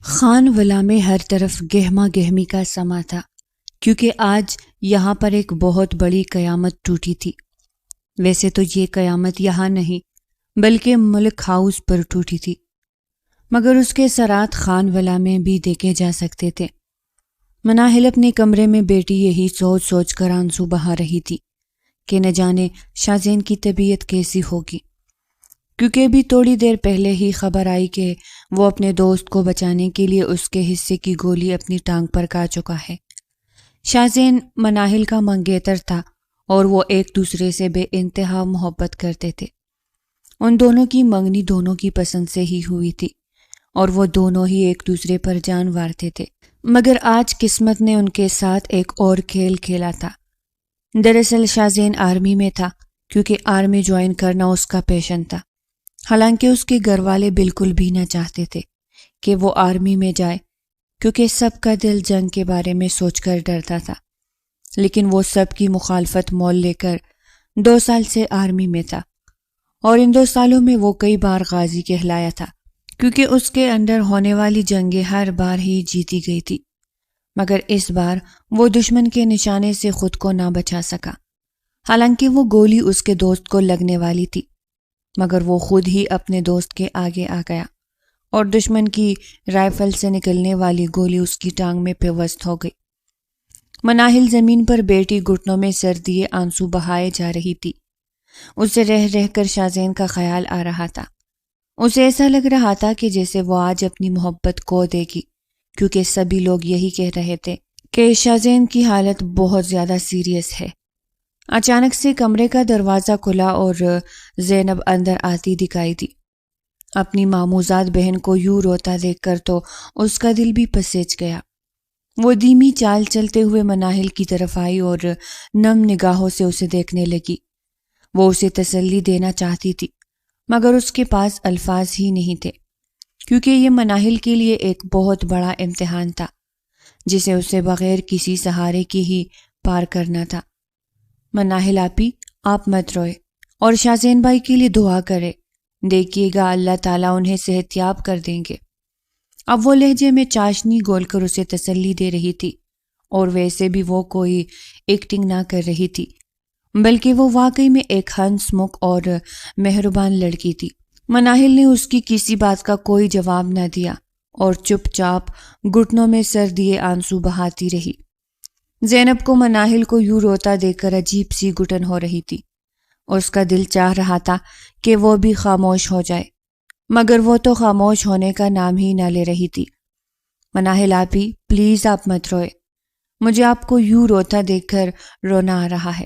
خان ولا میں ہر طرف گہما گہمی کا سما تھا، کیونکہ آج یہاں پر ایک بہت بڑی قیامت ٹوٹی تھی۔ ویسے تو یہ قیامت یہاں نہیں بلکہ ملک ہاؤس پر ٹوٹی تھی، مگر اس کے اثرات خان ولا میں بھی دیکھے جا سکتے تھے۔ مناہل اپنے کمرے میں بیٹی یہی سوچ سوچ کر آنسو بہا رہی تھی کہ نہ جانے شاہ کی طبیعت کیسی ہوگی، کیونکہ ابھی تھوڑی دیر پہلے ہی خبر آئی کہ وہ اپنے دوست کو بچانے کے لیے اس کے حصے کی گولی اپنی ٹانگ پر کھا چکا ہے۔ شاہ مناہل کا منگیتر تھا اور وہ ایک دوسرے سے بے انتہا محبت کرتے تھے۔ ان دونوں کی منگنی دونوں کی پسند سے ہی ہوئی تھی اور وہ دونوں ہی ایک دوسرے پر جان وارتے تھے، مگر آج قسمت نے ان کے ساتھ ایک اور کھیل کھیلا تھا۔ دراصل شاہ آرمی میں تھا، کیونکہ آرمی جوائن کرنا اس کا پیشن تھا، حالانکہ اس کے گھر والے بالکل بھی نہ چاہتے تھے کہ وہ آرمی میں جائے، کیونکہ سب کا دل جنگ کے بارے میں سوچ کر ڈرتا تھا۔ لیکن وہ سب کی مخالفت مول لے کر 2 سال سے آرمی میں تھا، اور ان 2 سالوں میں وہ کئی بار غازی کہلایا تھا، کیونکہ اس کے اندر ہونے والی جنگیں ہر بار ہی جیتی گئی تھی، مگر اس بار وہ دشمن کے نشانے سے خود کو نہ بچا سکا۔ حالانکہ وہ گولی اس کے دوست کو لگنے والی تھی، مگر وہ خود ہی اپنے دوست کے آگے آ گیا اور دشمن کی رائفل سے نکلنے والی گولی اس کی ٹانگ میں پیوست ہو گئی۔ مناہل زمین پر بیٹھی گھٹنوں میں سر دیے آنسو بہائے جا رہی تھی۔ اسے رہ رہ کر شاہ کا خیال آ رہا تھا۔ اسے ایسا لگ رہا تھا کہ جیسے وہ آج اپنی محبت کھو دے گی، کیونکہ سبھی لوگ یہی کہہ رہے تھے کہ شاہ کی حالت بہت زیادہ سیریس ہے۔ اچانک سے کمرے کا دروازہ کھلا اور زینب اندر آتی دکھائی دی۔ اپنی ماموزاد بہن کو یوں روتا دیکھ کر تو اس کا دل بھی پسیج گیا۔ وہ دھیمی چال چلتے ہوئے مناہل کی طرف آئی اور نم نگاہوں سے اسے دیکھنے لگی۔ وہ اسے تسلی دینا چاہتی تھی، مگر اس کے پاس الفاظ ہی نہیں تھے، کیونکہ یہ مناہل کے لیے ایک بہت بڑا امتحان تھا جسے اسے بغیر کسی سہارے کی ہی پار کرنا تھا۔ مناہل آپی، آپ مت روئے اور شاہ بھائی کے لیے دعا کرے، دیکھیے گا اللہ تعالیٰ انہیں صحت یاب کر دیں گے۔ اب وہ لہجے میں چاشنی گول کر اسے تسلی دے رہی تھی، اور ویسے بھی وہ کوئی ایکٹنگ نہ کر رہی تھی، بلکہ وہ واقعی میں ایک ہنس مکھ اور مہربان لڑکی تھی۔ مناہل نے اس کی کسی بات کا کوئی جواب نہ دیا اور چپ چاپ گھٹنوں میں سر دیے آنسو بہاتی رہی۔ زینب کو مناہل کو یوں روتا دیکھ کر عجیب سی گھٹن ہو رہی تھی۔ اس کا دل چاہ رہا تھا کہ وہ بھی خاموش ہو جائے، مگر وہ تو خاموش ہونے کا نام ہی نہ لے رہی تھی۔ مناہل آپی، پلیز آپ مت روئے، مجھے آپ کو یوں روتا دیکھ کر رونا آ رہا ہے۔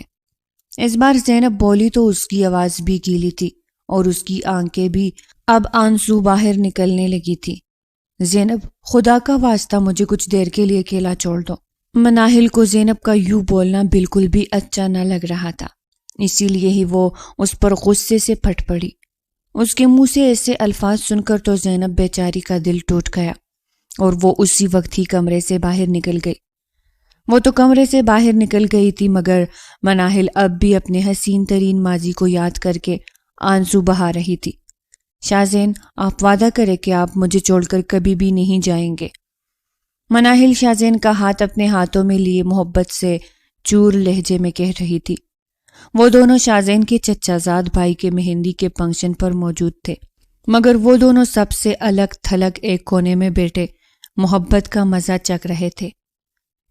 اس بار زینب بولی تو اس کی آواز بھی گیلی تھی اور اس کی آنکھیں بھی اب آنسو باہر نکلنے لگی تھی۔ زینب، خدا کا واسطہ مجھے کچھ دیر کے لیے اکیلا چھوڑ دو۔ مناہل کو زینب کا یوں بولنا بالکل بھی اچھا نہ لگ رہا تھا، اسی لیے ہی وہ اس پر غصے سے پھٹ پڑی۔ اس کے منہ سے ایسے الفاظ سن کر تو زینب بیچاری کا دل ٹوٹ گیا اور وہ اسی وقت ہی کمرے سے باہر نکل گئی۔ وہ تو کمرے سے باہر نکل گئی تھی، مگر مناہل اب بھی اپنے حسین ترین ماضی کو یاد کر کے آنسو بہا رہی تھی۔ شاہ آپ وعدہ کریں کہ آپ مجھے چھوڑ کر کبھی بھی نہیں جائیں گے۔ مناہل شاہ کا ہاتھ اپنے ہاتھوں میں لیے محبت سے چور لہجے میں کہہ رہی تھی۔ وہ دونوں شاہ کے چچا زاد بھائی کے مہندی کے فنکشن پر موجود تھے، مگر وہ دونوں سب سے الگ تھلگ ایک کونے میں بیٹھے محبت کا مزہ چکھ رہے تھے،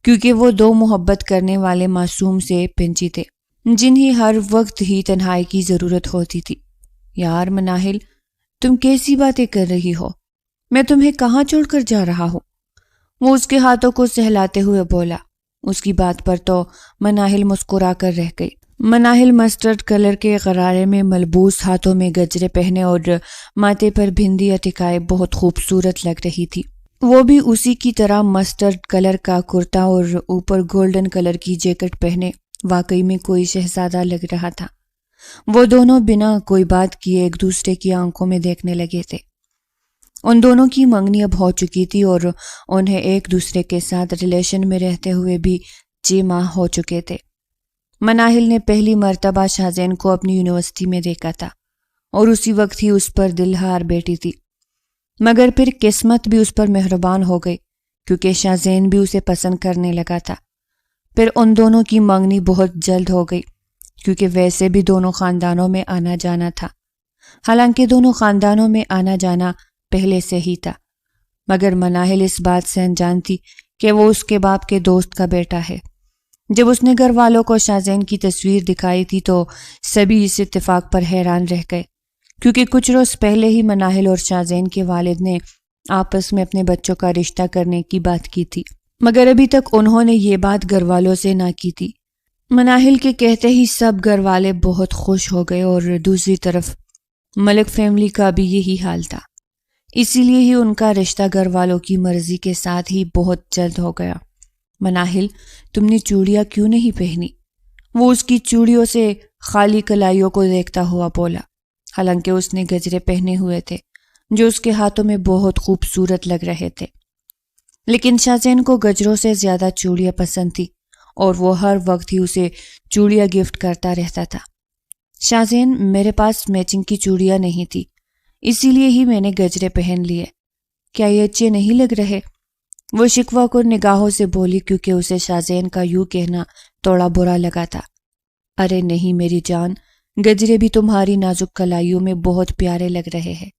کیونکہ وہ 2 محبت کرنے والے معصوم سے پنچی تھے جنہیں ہر وقت ہی تنہائی کی ضرورت ہوتی تھی۔ یار مناہل، تم کیسی باتیں کر رہی ہو؟ میں تمہیں کہاں چھوڑ کر جا رہا ہوں؟ وہ اس کے ہاتھوں کو سہلاتے ہوئے بولا۔ اس کی بات پر تو مناہل مسکرا کر رہ گئی۔ مناہل مسٹرڈ کلر کے غرارے میں ملبوس، ہاتھوں میں گجرے پہنے اور ماتھے پر بھندی اٹکائے بہت خوبصورت لگ رہی تھی۔ وہ بھی اسی کی طرح مسٹرڈ کلر کا کرتا اور اوپر گولڈن کلر کی جیکٹ پہنے واقعی میں کوئی شہزادہ لگ رہا تھا۔ وہ دونوں بنا کوئی بات کیے ایک دوسرے کی آنکھوں میں دیکھنے لگے تھے۔ ان دونوں کی منگنی اب ہو چکی تھی اور انہیں ایک دوسرے کے ساتھ ریلیشن میں رہتے ہوئے بھی 6 ماہ ہو چکے تھے۔ مناہل نے پہلی مرتبہ شاہ کو اپنی یونیورسٹی میں دیکھا تھا اور اسی وقت ہی اس پر دل ہار بیٹھی تھی۔ مگر پھر قسمت بھی اس پر مہربان ہو گئی کیونکہ شاہ زین بھی اسے پسند کرنے لگا تھا۔ پھر ان دونوں کی منگنی بہت جلد ہو گئی کیونکہ ویسے بھی دونوں خاندانوں میں آنا جانا تھا۔ حالانکہ دونوں خاندانوں میں آنا جانا پہلے سے ہی تھا، مگر مناہل اس بات سے انجان تھی کہ وہ اس کے باپ کے دوست کا بیٹا ہے۔ جب اس نے گھر والوں کو شاہ زین کی تصویر دکھائی تھی تو سبھی اس اتفاق پر حیران رہ گئے کیونکہ کچھ روز پہلے ہی مناہل اور شاہ زین کے والد نے آپس میں اپنے بچوں کا رشتہ کرنے کی بات کی تھی، مگر ابھی تک انہوں نے یہ بات گھر والوں سے نہ کی تھی۔ مناہل کے کہتے ہی سب گھر والے بہت خوش ہو گئے اور دوسری طرف ملک فیملی کا بھی یہی حال تھا، اسی لیے ہی ان کا رشتہ گھر والوں کی مرضی کے ساتھ ہی بہت جلد ہو گیا۔ مناہل، تم نے چوڑیاں کیوں نہیں پہنی؟ وہ اس کی چوڑیوں سے خالی کلائیوں کو دیکھتا ہوا بولا، حالانکہ اس نے گجرے پہنے ہوئے تھے جو اس کے ہاتھوں میں بہت خوبصورت لگ رہے تھے۔ لیکن شاہ زین کو گجروں سے زیادہ چوڑیاں پسند تھی اور وہ ہر وقت ہی اسے چوڑیاں گفٹ کرتا رہتا تھا۔ شاہ زین، میرے پاس میچنگ کی چوڑیاں نہیں تھی، اسی لیے ہی میں نے گجرے پہن لیے، کیا یہ اچھے نہیں لگ رہے؟ وہ شکوہ کر نگاہوں سے بولی کیونکہ اسے شاہ زین کا یوں کہنا تھوڑا برا لگا تھا۔ ارے نہیں میری جان، گجرے بھی تمہاری نازک کلائیوں میں بہت پیارے لگ رہے ہیں،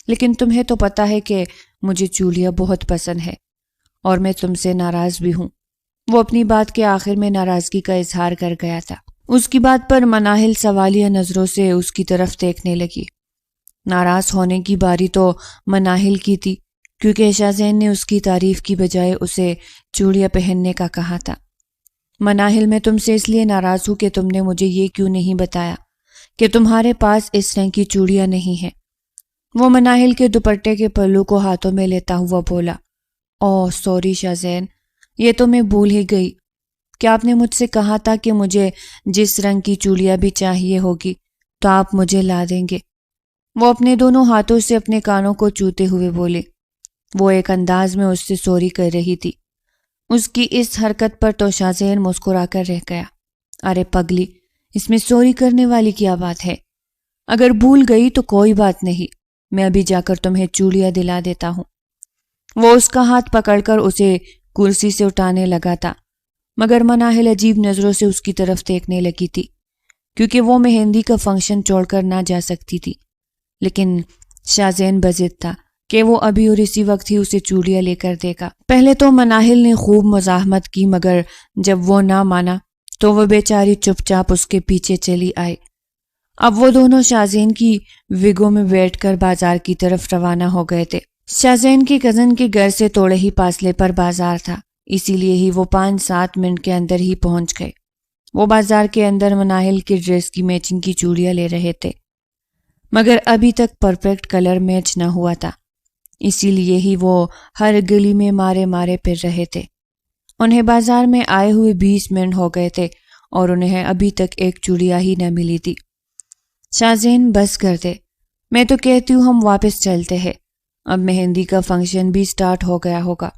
لیکن تمہیں تو پتہ ہے کہ مجھے چوڑیاں بہت پسند ہے اور میں تم سے ناراض بھی ہوں۔ وہ اپنی بات کے آخر میں ناراضگی کا اظہار کر گیا تھا۔ اس کی بات پر مناہل سوالیہ نظروں سے اس کی طرف دیکھنے لگی۔ ناراض ہونے کی باری تو مناہل کی تھی کیونکہ شاہ زین نے اس کی تعریف کی بجائے اسے چوڑیاں پہننے کا کہا تھا۔ مناہل، میں تم سے اس لیے ناراض ہوں کہ تم نے مجھے یہ کیوں نہیں بتایا کہ تمہارے پاس اس رنگ کی چوڑیاں نہیں ہیں۔ وہ مناہل کے دوپٹے کے پلو کو ہاتھوں میں لیتا ہوا بولا، اوہ سوری شاہ زین، یہ تو میں بھول ہی گئی، کیا آپ نے مجھ سے کہا تھا کہ مجھے جس رنگ کی چوڑیاں بھی چاہیے ہوگی تو آپ مجھے لا دیں گے؟ وہ اپنے دونوں ہاتھوں سے اپنے کانوں کو چوتے ہوئے بولے۔ وہ ایک انداز میں اس سے سوری کر رہی تھی۔ اس کی اس حرکت پر تو شاہ زین مسکرا کر رہ گیا۔ ارے پگلی، اس میں سوری کرنے والی کیا بات ہے؟ اگر بھول گئی تو کوئی بات نہیں، میں ابھی جا کر تمہیں چوڑیاں دلا دیتا ہوں۔ وہ اس کا ہاتھ پکڑ کر اسے کرسی سے اٹھانے لگا تھا، مگر مناہل عجیب نظروں سے اس کی طرف دیکھنے لگی تھی کیونکہ وہ مہندی کا فنکشن چھوڑ کر نہ جا سکتی تھی۔ لیکن شاہ زین بضد تھا کہ وہ ابھی اور اسی وقت ہی اسے چوڑیاں لے کر دے گا۔ پہلے تو مناہل نے خوب مزاحمت کی، مگر جب وہ نہ مانا تو وہ بیچاری چپ چاپ اس کے پیچھے چلی آئی۔ اب وہ دونوں شاہ زین کی وگوں میں بیٹھ کر بازار کی طرف روانہ ہو گئے تھے۔ شاہ زین کے کزن کے گھر سے تھوڑے ہی فاصلے پر بازار تھا، اسی لیے ہی وہ 5-7 منٹ کے اندر ہی پہنچ گئے۔ وہ بازار کے اندر مناہل کے ڈریس کی میچنگ کی چوڑیاں لے رہے تھے، مگر ابھی تک پرفیکٹ کلر میچ نہ ہوا تھا، اسی لیے ہی وہ ہر گلی میں مارے مارے پھر رہے تھے۔ انہیں بازار میں آئے ہوئے 20 منٹ ہو گئے تھے اور انہیں ابھی تک ایک چوڑیاں ہی نہ ملی تھی۔ شاہ زین، بس کر دے، میں تو کہتی ہوں ہم واپس چلتے ہیں، اب مہندی کا فنکشن بھی سٹارٹ ہو گیا ہوگا۔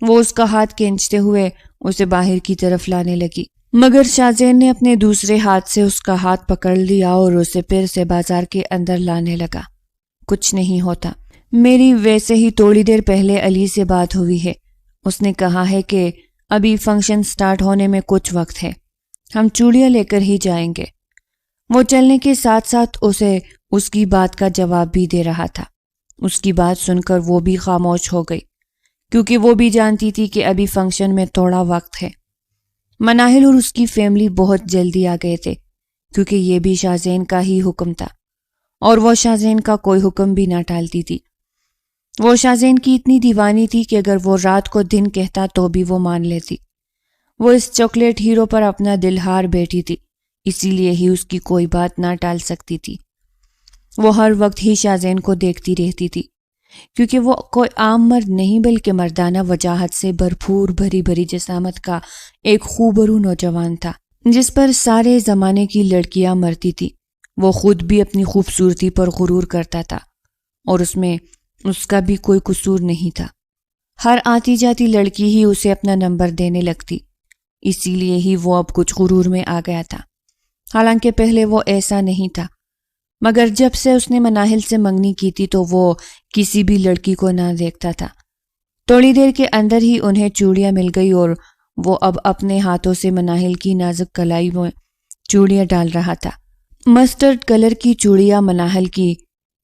وہ اس کا ہاتھ کھینچتے ہوئے اسے باہر کی طرف لانے لگی، مگر شاہ زین نے اپنے دوسرے ہاتھ سے اس کا ہاتھ پکڑ لیا اور اسے پھر سے بازار کے اندر لانے لگا۔ کچھ نہیں ہوتا، میری ویسے ہی تھوڑی دیر پہلے علی سے بات ہوئی ہے، اس نے کہا ہے کہ ابھی فنکشن سٹارٹ ہونے میں کچھ وقت ہے، ہم چوڑیاں لے کر ہی جائیں گے۔ وہ چلنے کے ساتھ ساتھ اسے اس کی بات کا جواب بھی دے رہا تھا۔ اس کی بات سن کر وہ بھی خاموش ہو گئی کیونکہ وہ بھی جانتی تھی کہ ابھی فنکشن میں تھوڑا وقت ہے۔ مناہل اور اس کی فیملی بہت جلدی آ گئے تھے کیونکہ یہ بھی شاہ زین کا ہی حکم تھا اور وہ شاہ زین کا کوئی حکم بھی نہ ٹالتی تھی۔ وہ شاہ زین کی اتنی دیوانی تھی کہ اگر وہ رات کو دن کہتا تو بھی وہ مان لیتی۔ وہ اس چاکلیٹ ہیرو پر اپنا دل ہار بیٹھی تھی، اسی لیے ہی اس کی کوئی بات نہ ٹال سکتی تھی۔ وہ ہر وقت ہی شاہ زین کو دیکھتی رہتی تھی کیونکہ وہ کوئی عام مرد نہیں بلکہ مردانہ وجاہت سے بھرپور بھری جسامت کا ایک خوبرو نوجوان تھا جس پر سارے زمانے کی لڑکیاں مرتی تھی۔ وہ خود بھی اپنی خوبصورتی پر غرور کرتا تھا اور اس میں اس کا بھی کوئی قصور نہیں تھا۔ ہر آتی جاتی لڑکی ہی اسے اپنا نمبر دینے لگتی، اسی لیے ہی وہ اب کچھ غرور میں آ گیا تھا، حالانکہ پہلے وہ ایسا نہیں تھا، مگر جب سے اس نے مناہل سے منگنی کی تھی تو وہ کسی بھی لڑکی کو نہ دیکھتا تھا۔ تھوڑی دیر کے اندر ہی انہیں چوڑیاں مل گئی اور وہ اب اپنے ہاتھوں سے مناہل کی نازک کلائی میں چوڑیاں ڈال رہا تھا۔ مسٹرڈ کلر کی چوڑیاں مناہل کی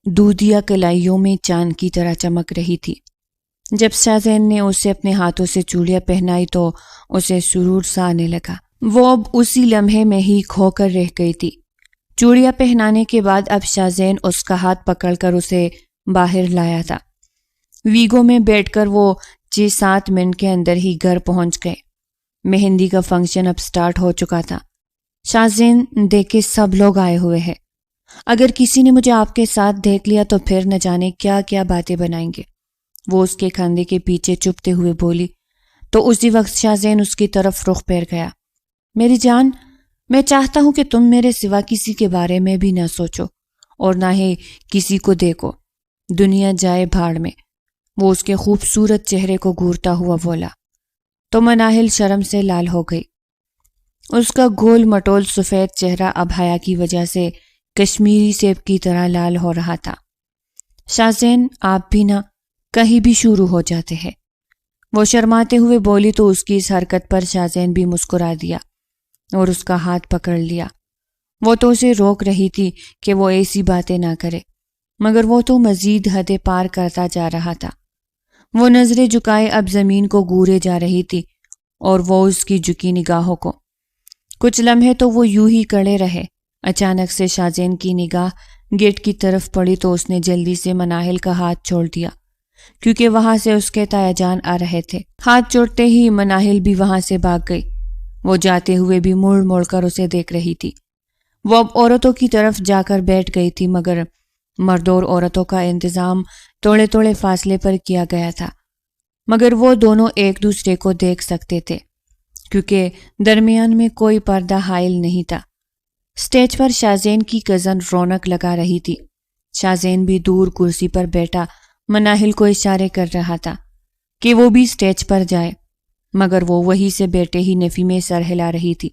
دودھیا کلائیوں میں چاند کی طرح چمک رہی تھی۔ جب شاہزین نے اسے اپنے ہاتھوں سے چوڑیاں پہنائی تو اسے سرور سا آنے لگا۔ وہ اب اسی لمحے میں ہی کھو کر رہ گئی تھی۔ چوڑیاں پہنانے کے بعد اب شاہزین اس کا ہاتھ پکڑ کر اسے باہر لایا تھا۔ ویگو میں بیٹھ کر وہ 6-7 منٹ کے اندر ہی گھر پہنچ گئے۔ مہندی کا فنکشن اب سٹارٹ ہو چکا تھا۔ شاہزین دیکھے سب لوگ آئے ہوئے ہیں۔ اگر کسی نے مجھے آپ کے ساتھ دیکھ لیا تو پھر نہ جانے کیا کیا باتیں بنائیں گے، وہ اس کے کندھے کے پیچھے چپتے ہوئے بولی۔ تو اسی وقت شاہزین اس کی طرف رخ پھیر گیا۔ میری جان، میں چاہتا ہوں کہ تم میرے سوا کسی کے بارے میں بھی نہ سوچو اور نہ ہی کسی کو دیکھو، دنیا جائے بھاڑ میں، وہ اس کے خوبصورت چہرے کو گھورتا ہوا بولا۔ تو مناہل شرم سے لال ہو گئی۔ اس کا گول مٹول سفید چہرہ اب حیا کی وجہ سے کشمیری سیب کی طرح لال ہو رہا تھا۔ شاہزین، آپ بھی نہ کہیں بھی شروع ہو جاتے ہیں، وہ شرماتے ہوئے بولی تو اس کی اس حرکت پر شاہزین بھی مسکرا دیا اور اس کا ہاتھ پکڑ لیا۔ وہ تو اسے روک رہی تھی کہ وہ ایسی باتیں نہ کرے، مگر وہ تو مزید حدیں پار کرتا جا رہا تھا۔ وہ نظریں جھکائے اب زمین کو گورے جا رہی تھی اور وہ اس کی جھکی نگاہوں کو۔ کچھ لمحے تو وہ یوں ہی کڑے رہے۔ اچانک سے شاہزین کی نگاہ گیٹ کی طرف پڑی تو اس نے جلدی سے مناہل کا ہاتھ چھوڑ دیا، کیونکہ وہاں سے اس کے تایا جان آ رہے تھے۔ ہاتھ چھوڑتے ہی مناہل بھی وہاں سے بھاگ گئی۔ وہ جاتے ہوئے بھی مڑ مڑ کر اسے دیکھ رہی تھی۔ وہ اب عورتوں کی طرف جا کر بیٹھ گئی تھی، مگر مردوں اور عورتوں کا انتظام تھوڑے تھوڑے فاصلے پر کیا گیا تھا، مگر وہ دونوں ایک دوسرے کو دیکھ سکتے تھے کیونکہ درمیان میں کوئی پردہ حائل نہیں تھا۔ سٹیج پر شاہزین کی کزن رونق لگا رہی تھی۔ شاہزین بھی دور کرسی پر بیٹھا مناہل کو اشارے کر رہا تھا کہ وہ بھی سٹیج پر جائے، مگر وہ وہیں سے بیٹھے ہی نفی میں سر ہلا رہی تھی۔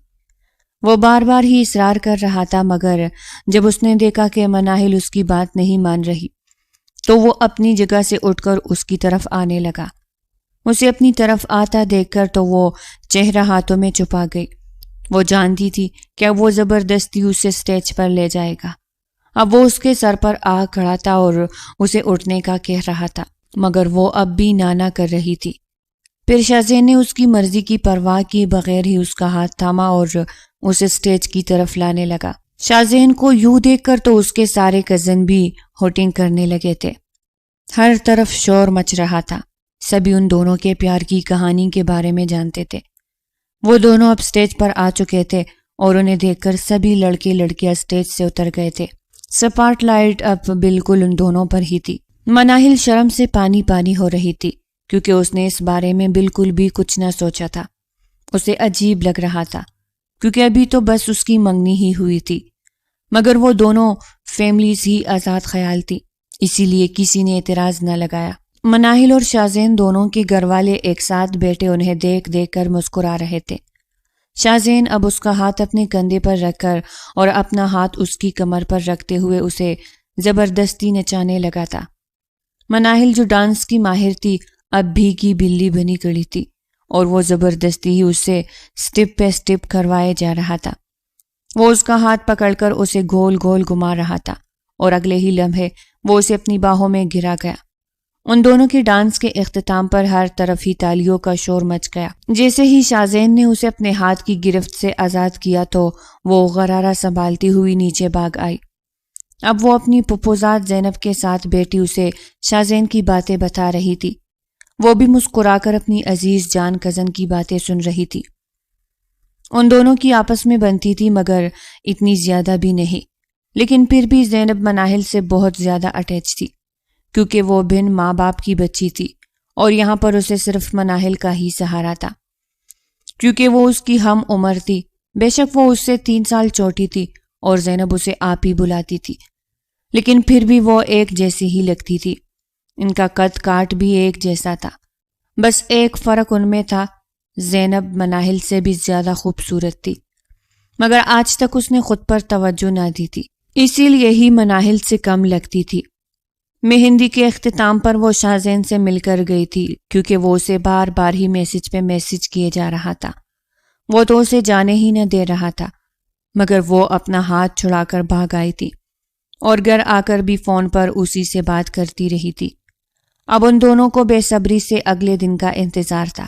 وہ بار بار ہی اصرار کر رہا تھا، مگر جب اس نے دیکھا کہ مناہل اس کی بات نہیں مان رہی تو وہ اپنی جگہ سے اٹھ کر اس کی طرف آنے لگا۔ اسے اپنی طرف آتا دیکھ کر تو وہ چہرہ ہاتھوں میں چھپا گئی۔ وہ جانتی تھی کہ وہ زبردستی اسے سٹیج پر لے جائے گا۔ اب وہ اس کے سر پر آ کھڑا تھا اور اسے اٹھنے کا کہہ رہا تھا، مگر وہ اب بھی نانا کر رہی تھی۔ پھر شاہزین نے اس کی مرضی کی پرواہ کیے بغیر ہی اس کا ہاتھ تھاما اور اسے سٹیج کی طرف لانے لگا۔ شاہزین کو یوں دیکھ کر تو اس کے سارے کزن بھی ہوٹنگ کرنے لگے تھے۔ ہر طرف شور مچ رہا تھا۔ سبھی ان دونوں کے پیار کی کہانی کے بارے میں جانتے تھے۔ وہ دونوں اب سٹیج پر آ چکے تھے اور انہیں دیکھ کر سبھی لڑکے لڑکیاں سٹیج سے اتر گئے تھے۔ سپاٹ لائٹ اب بالکل ان دونوں پر ہی تھی۔ مناہل شرم سے پانی پانی ہو رہی تھی کیونکہ اس نے اس بارے میں بالکل بھی کچھ نہ سوچا تھا۔ اسے عجیب لگ رہا تھا کیونکہ ابھی تو بس اس کی منگنی ہی ہوئی تھی، مگر وہ دونوں فیملیز ہی آزاد خیال تھی، اسی لیے کسی نے اعتراض نہ لگایا۔ مناہل اور شاہزین دونوں کے گھر والے ایک ساتھ بیٹھے انہیں دیکھ دیکھ کر مسکرا رہے تھے۔ شاہزین اب اس کا ہاتھ اپنے کندھے پر رکھ کر اور اپنا ہاتھ اس کی کمر پر رکھتے ہوئے اسے زبردستی نچانے لگا تھا۔ مناہل جو ڈانس کی ماہر تھی اب بھیگی بلی بنی کڑی تھی اور وہ زبردستی ہی اس سے سٹیپ پہ سٹیپ کروائے جا رہا تھا۔ وہ اس کا ہاتھ پکڑ کر اسے گول گول گھما رہا تھا اور اگلے ہی لمحے وہ اسے اپنی باہوں میں گرا گیا۔ ان دونوں کے ڈانس کے اختتام پر ہر طرف ہی تالیوں کا شور مچ گیا۔ جیسے ہی شاہزین نے اسے اپنے ہاتھ کی گرفت سے آزاد کیا تو وہ غرارہ سنبھالتی ہوئی نیچے بھاگ آئی۔ اب وہ اپنی پھپھوزاد زینب کے ساتھ بیٹھی اسے شاہزین کی باتیں بتا رہی تھی۔ وہ بھی مسکرا کر اپنی عزیز جان کزن کی باتیں سن رہی تھی۔ ان دونوں کی آپس میں بنتی تھی مگر اتنی زیادہ بھی نہیں، لیکن پھر بھی زینب مناہل سے بہت زیادہ اٹیچ تھی کیونکہ وہ بن ماں باپ کی بچی تھی اور یہاں پر اسے صرف مناہل کا ہی سہارا تھا کیونکہ وہ اس کی ہم عمر تھی۔ بے شک وہ اس سے 3 سال چھوٹی تھی اور زینب اسے آپ ہی بلاتی تھی، لیکن پھر بھی وہ ایک جیسی ہی لگتی تھی۔ ان کا قد کاٹ بھی ایک جیسا تھا، بس ایک فرق ان میں تھا، زینب مناہل سے بھی زیادہ خوبصورت تھی، مگر آج تک اس نے خود پر توجہ نہ دی تھی۔ اسی لیے ہی مناہل سے کم لگتی تھی۔ مہندی کے اختتام پر وہ شاہزین سے مل کر گئی تھی کیونکہ وہ اسے بار بار ہی میسج پہ میسج کیے جا رہا تھا۔ وہ تو اسے جانے ہی نہ دے رہا تھا، مگر وہ اپنا ہاتھ چھڑا کر بھاگ آئی تھی اور گھر آ کر بھی فون پر اسی سے بات کرتی رہی تھی۔ اب ان دونوں کو بے صبری سے اگلے دن کا انتظار تھا،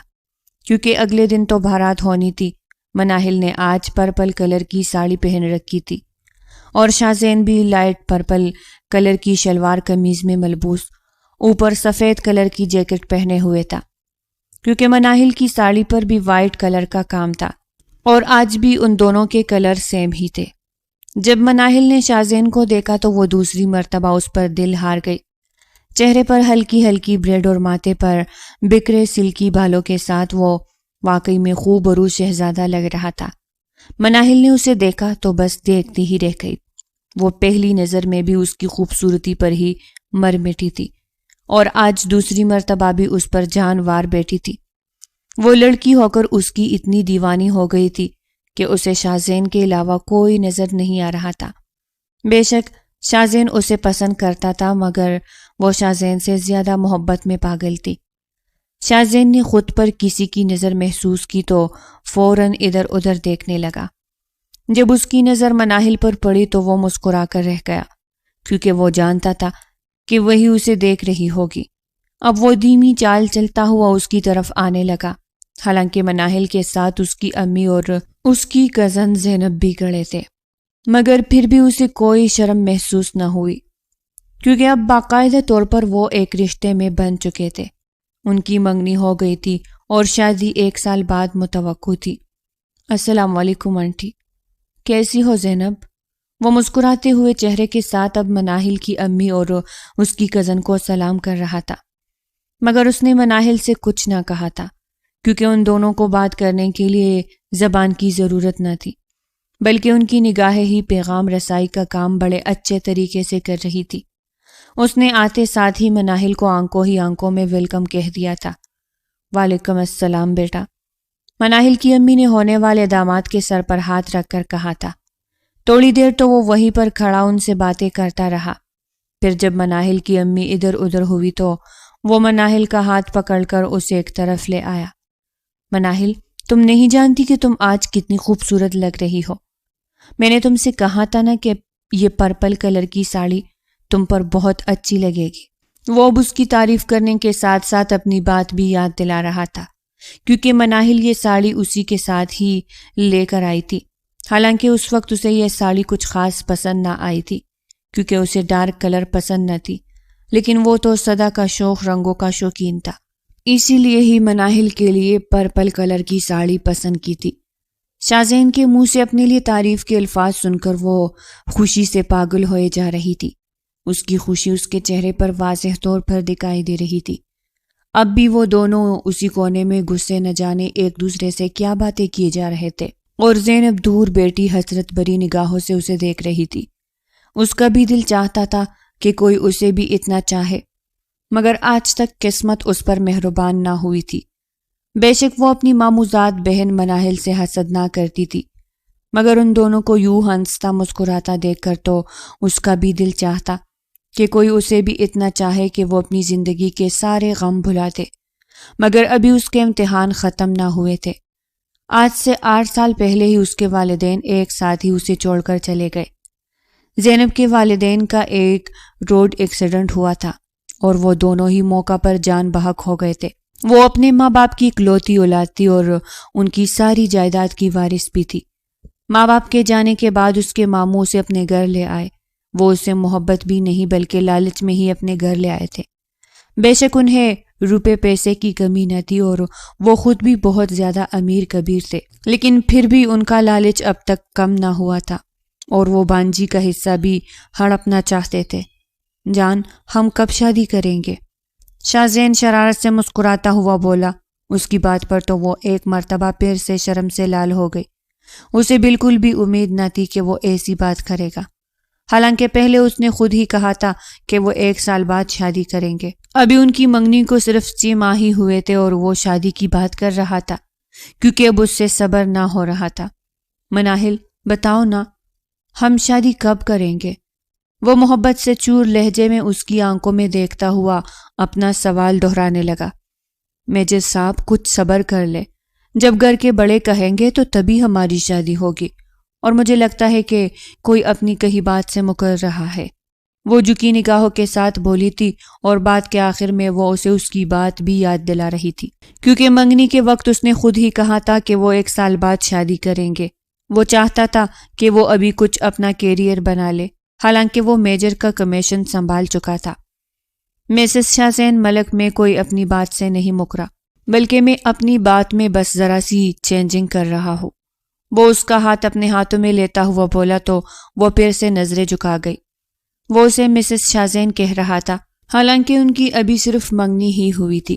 کیونکہ اگلے دن تو بھارات ہونی تھی۔ مناہل نے آج پرپل کلر کی ساڑی پہن رکھی تھی اور شاہزین بھی لائٹ پرپل کلر کی شلوار قمیض میں ملبوس اوپر سفید کلر کی جیکٹ پہنے ہوئے تھا، کیونکہ مناہل کی ساڑی پر بھی وائٹ کلر کا کام تھا اور آج بھی ان دونوں کے کلر سیم ہی تھے۔ جب مناہل نے شاہزین کو دیکھا تو وہ دوسری مرتبہ اس پر دل ہار گئی۔ چہرے پر ہلکی ہلکی بریڈ اور ماتھے پر بکھرے سلکی بالوں کے ساتھ وہ واقعی میں خوب عروج شہزادہ لگ رہا تھا۔ مناہل نے اسے دیکھا تو بس دیکھتی ہی رہ گئی۔ وہ پہلی نظر میں بھی اس کی خوبصورتی پر ہی مر مٹی تھی اور آج دوسری مرتبہ بھی اس پر جان وار بیٹھی تھی۔ وہ لڑکی ہو کر اس کی اتنی دیوانی ہو گئی تھی کہ اسے شاہزین کے علاوہ کوئی نظر نہیں آ رہا تھا۔ بے شک شاہزین اسے پسند کرتا تھا، مگر وہ شاہزین سے زیادہ محبت میں پاگل تھی۔ شاہزین نے خود پر کسی کی نظر محسوس کی تو فوراً ادھر ادھر دیکھنے لگا۔ جب اس کی نظر مناہل پر پڑی تو وہ مسکرا کر رہ گیا، کیونکہ وہ جانتا تھا کہ وہی اسے دیکھ رہی ہوگی۔ اب وہ دھیمی چال چلتا ہوا اس کی طرف آنے لگا، حالانکہ مناہل کے ساتھ اس کی امی اور اس کی کزن زینب بھی کھڑے تھے، مگر پھر بھی اسے کوئی شرم محسوس نہ ہوئی، کیونکہ اب باقاعدہ طور پر وہ ایک رشتے میں بن چکے تھے۔ ان کی منگنی ہو گئی تھی اور شادی 1 سال بعد متوقع تھی۔ السلام علیکم آنٹی، کیسی ہو زینب؟ وہ مسکراتے ہوئے چہرے کے ساتھ اب مناہل کی امی اور اس کی کزن کو سلام کر رہا تھا، مگر اس نے مناہل سے کچھ نہ کہا تھا، کیونکہ ان دونوں کو بات کرنے کے لیے زبان کی ضرورت نہ تھی، بلکہ ان کی نگاہیں ہی پیغام رسائی کا کام بڑے اچھے طریقے سے کر رہی تھی۔ اس نے آتے ساتھ ہی مناہل کو آنکھوں ہی آنکھوں میں ویلکم کہہ دیا تھا۔ وعلیکم السلام بیٹا، مناہل کی امی نے ہونے والے داماد کے سر پر ہاتھ رکھ کر کہا تھا۔ تھوڑی دیر تو وہ وہیں پر کھڑا ان سے باتیں کرتا رہا، پھر جب مناہل کی امی ادھر ادھر ہوئی تو وہ مناہل کا ہاتھ پکڑ کر اسے ایک طرف لے آیا۔ مناہل، تم نہیں جانتی کہ تم آج کتنی خوبصورت لگ رہی ہو؟ میں نے تم سے کہا تھا نا کہ یہ پرپل کلر کی ساڑی تم پر بہت اچھی لگے گی۔ وہ اب اس کی تعریف کرنے کے ساتھ ساتھ اپنی بات بھی یاد دلا رہا تھا، کیونکہ مناہل یہ ساڑی اسی کے ساتھ ہی لے کر آئی تھی۔ حالانکہ اس وقت اسے یہ ساڑی کچھ خاص پسند نہ آئی تھی، کیونکہ اسے ڈارک کلر پسند نہ تھی، لیکن وہ تو سدا کا شوق رنگوں کا شوقین تھا، اسی لیے ہی مناہل کے لیے پرپل کلر کی ساڑی پسند کی تھی۔ شاہزین کے منہ سے اپنے لیے تعریف کے الفاظ سن کر وہ خوشی سے پاگل ہوئے جا رہی تھی۔ اس کی خوشی اس کے چہرے پر واضح طور پر دکھائی دے رہی تھی۔ اب بھی وہ دونوں اسی کونے میں گھسے نہ جانے ایک دوسرے سے کیا باتیں کیے جا رہے تھے، اور زینب دور بیٹھی حسرت بھری نگاہوں سے اسے دیکھ رہی تھی۔ اس کا بھی دل چاہتا تھا کہ کوئی اسے بھی اتنا چاہے، مگر آج تک قسمت اس پر مہربان نہ ہوئی تھی۔ بے شک وہ اپنی ماموزاد بہن مناہل سے حسد نہ کرتی تھی، مگر ان دونوں کو یوں ہنستا مسکراتا دیکھ کر تو اس کا بھی دل چاہتا کہ کوئی اسے بھی اتنا چاہے کہ وہ اپنی زندگی کے سارے غم بھلا دے، مگر ابھی اس کے امتحان ختم نہ ہوئے تھے۔ آج سے 8 سال پہلے ہی اس کے والدین ایک ساتھ ہی اسے چھوڑ کر چلے گئے۔ زینب کے والدین کا ایک روڈ ایکسیڈنٹ ہوا تھا اور وہ دونوں ہی موقع پر جان بحق ہو گئے تھے۔ وہ اپنے ماں باپ کی اکلوتی اولاد تھی اور ان کی ساری جائیداد کی وارث بھی تھی۔ ماں باپ کے جانے کے بعد اس کے ماموں اسے اپنے گھر لے آئے۔ وہ اسے محبت بھی نہیں بلکہ لالچ میں ہی اپنے گھر لے آئے تھے۔ بے شک انہیں روپے پیسے کی کمی نہ تھی اور وہ خود بھی بہت زیادہ امیر کبیر تھے، لیکن پھر بھی ان کا لالچ اب تک کم نہ ہوا تھا اور وہ بانجی کا حصہ بھی ہڑپنا چاہتے تھے۔ جان، ہم کب شادی کریں گے؟ شاہزین شرارت سے مسکراتا ہوا بولا۔ اس کی بات پر تو وہ ایک مرتبہ پھر سے شرم سے لال ہو گئی۔ اسے بالکل بھی امید نہ تھی کہ وہ ایسی بات کرے گا، حالانکہ پہلے اس نے خود ہی کہا تھا کہ وہ 1 سال بعد شادی کریں گے۔ ابھی ان کی منگنی کو صرف 6 ماہ ہی ہوئے تھے اور وہ شادی کی بات کر رہا تھا، کیونکہ اب اس سے صبر نہ ہو رہا تھا۔ مناہل، بتاؤ نا، ہم شادی کب کریں گے؟ وہ محبت سے چور لہجے میں اس کی آنکھوں میں دیکھتا ہوا اپنا سوال دہرانے لگا۔ میجر صاحب کچھ صبر کر لے، جب گھر کے بڑے کہیں گے تو تبھی ہماری شادی ہوگی، اور مجھے لگتا ہے کہ کوئی اپنی کہی بات سے مکر رہا ہے۔ وہ جھکی نگاہوں کے ساتھ بولی تھی، اور بات کے آخر میں وہ اسے اس کی بات بھی یاد دلا رہی تھی، کیونکہ منگنی کے وقت اس نے خود ہی کہا تھا کہ وہ 1 سال بعد شادی کریں گے۔ وہ چاہتا تھا کہ وہ ابھی کچھ اپنا کیریئر بنا لے، حالانکہ وہ میجر کا کمیشن سنبھال چکا تھا۔ مسز شاہزین ملک میں کوئی اپنی بات سے نہیں مکرا، بلکہ میں اپنی بات میں بس ذرا سی چینجنگ کر رہا ہوں۔ وہ اس کا ہاتھ اپنے ہاتھوں میں لیتا ہوا بولا تو وہ پھر سے نظریں جھکا گئی۔ وہ اسے مسز شاہزین کہہ رہا تھا، حالانکہ ان کی ابھی صرف منگنی ہی ہوئی تھی،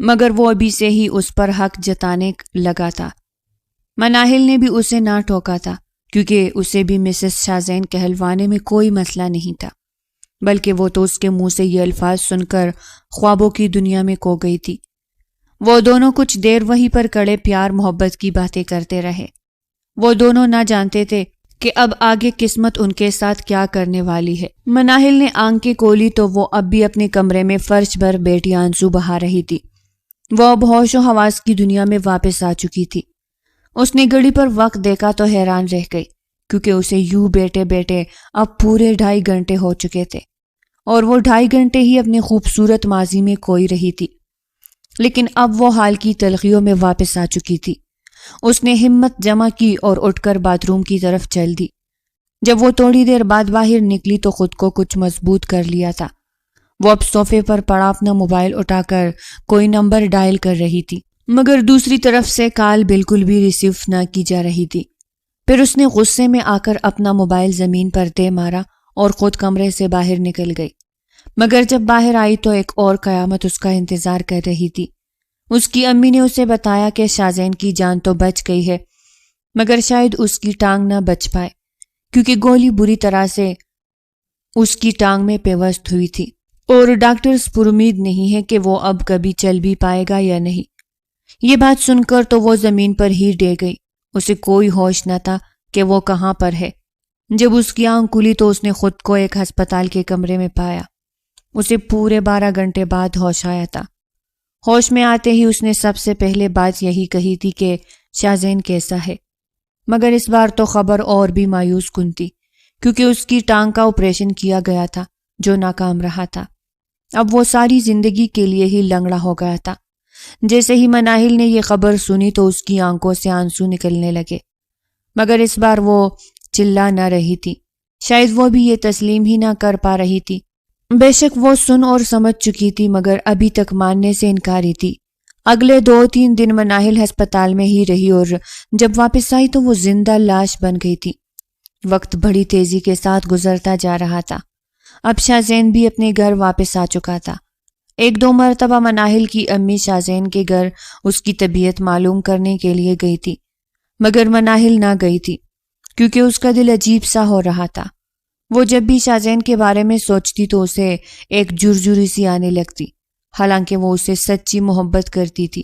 مگر وہ ابھی سے ہی اس پر حق جتانے لگا تھا۔ مناہل نے بھی اسے نہ ٹوکا تھا، کیونکہ اسے بھی مسز شاہزین کہلوانے میں کوئی مسئلہ نہیں تھا، بلکہ وہ تو اس کے منہ سے یہ الفاظ سن کر خوابوں کی دنیا میں کھو گئی تھی۔ وہ دونوں کچھ دیر وہیں پر کڑے پیار محبت کی باتیں کرتے رہے۔ وہ دونوں نہ جانتے تھے کہ اب آگے قسمت ان کے ساتھ کیا کرنے والی ہے۔ مناہل نے آنکھیں کھولی تو وہ اب بھی اپنے کمرے میں فرش پر بیٹھی آنسو بہا رہی تھی۔ وہ اب ہوش و حواس کی دنیا میں واپس آ چکی تھی۔ اس نے گھڑی پر وقت دیکھا تو حیران رہ گئی، کیونکہ اسے یوں بیٹھے بیٹھے اب پورے 2.5 گھنٹے ہو چکے تھے، اور وہ 2.5 گھنٹے ہی اپنے خوبصورت ماضی میں کھوئی رہی تھی۔ لیکن اب وہ حال کی تلخیوں میں واپس آ چکی تھی۔ اس نے ہمت جمع کی اور اٹھ کر باتھ روم کی طرف چل دی۔ جب وہ تھوڑی دیر بعد باہر نکلی تو خود کو کچھ مضبوط کر لیا تھا۔ وہ اب صوفے پر پڑا اپنا موبائل اٹھا کر کوئی نمبر ڈائل کر رہی تھی، مگر دوسری طرف سے کال بالکل بھی ریسیو نہ کی جا رہی تھی۔ پھر اس نے غصے میں آ کر اپنا موبائل زمین پر دے مارا اور خود کمرے سے باہر نکل گئی۔ مگر جب باہر آئی تو ایک اور قیامت اس کا انتظار کر رہی تھی۔ اس کی امی نے اسے بتایا کہ شاہزین کی جان تو بچ گئی ہے، مگر شاید اس کی ٹانگ نہ بچ پائے، کیونکہ گولی بری طرح سے اس کی ٹانگ میں پیوست ہوئی تھی، اور ڈاکٹرز پر امید نہیں ہے کہ وہ اب کبھی چل بھی پائے گا یا نہیں۔ یہ بات سن کر تو وہ زمین پر ہی ڈے گئی۔ اسے کوئی ہوش نہ تھا کہ وہ کہاں پر ہے۔ جب اس کی آنکھ کھلی تو اس نے خود کو ایک ہسپتال کے کمرے میں پایا۔ اسے پورے 12 گھنٹے بعد ہوش آیا تھا۔ ہوش میں آتے ہی اس نے سب سے پہلے بات یہی کہی تھی کہ شاہزین کیسا ہے، مگر اس بار تو خبر اور بھی مایوس کن تھی، کیونکہ اس کی ٹانگ کا آپریشن کیا گیا تھا جو ناکام رہا تھا۔ اب وہ ساری زندگی کے لیے ہی لنگڑا ہو گیا تھا۔ جیسے ہی مناہل نے یہ خبر سنی تو اس کی آنکھوں سے آنسو نکلنے لگے، مگر اس بار وہ چلا نہ رہی تھی۔ شاید وہ بھی یہ تسلیم ہی نہ کر پا رہی تھی۔ بے شک وہ سن اور سمجھ چکی تھی، مگر ابھی تک ماننے سے انکاری تھی۔ اگلے 2-3 دن مناہل ہسپتال میں ہی رہی، اور جب واپس آئی تو وہ زندہ لاش بن گئی تھی۔ وقت بڑی تیزی کے ساتھ گزرتا جا رہا تھا۔ اب شاہزین بھی اپنے گھر واپس آ چکا تھا۔ 1-2 مرتبہ مناہل کی امی شاہزین کے گھر اس کی طبیعت معلوم کرنے کے لیے گئی تھی، مگر مناہل نہ گئی تھی، کیونکہ اس کا دل عجیب سا ہو رہا تھا۔ وہ جب بھی شاہزین کے بارے میں سوچتی تو اسے ایک جرجری سی آنے لگتی، حالانکہ وہ اسے سچی محبت کرتی تھی،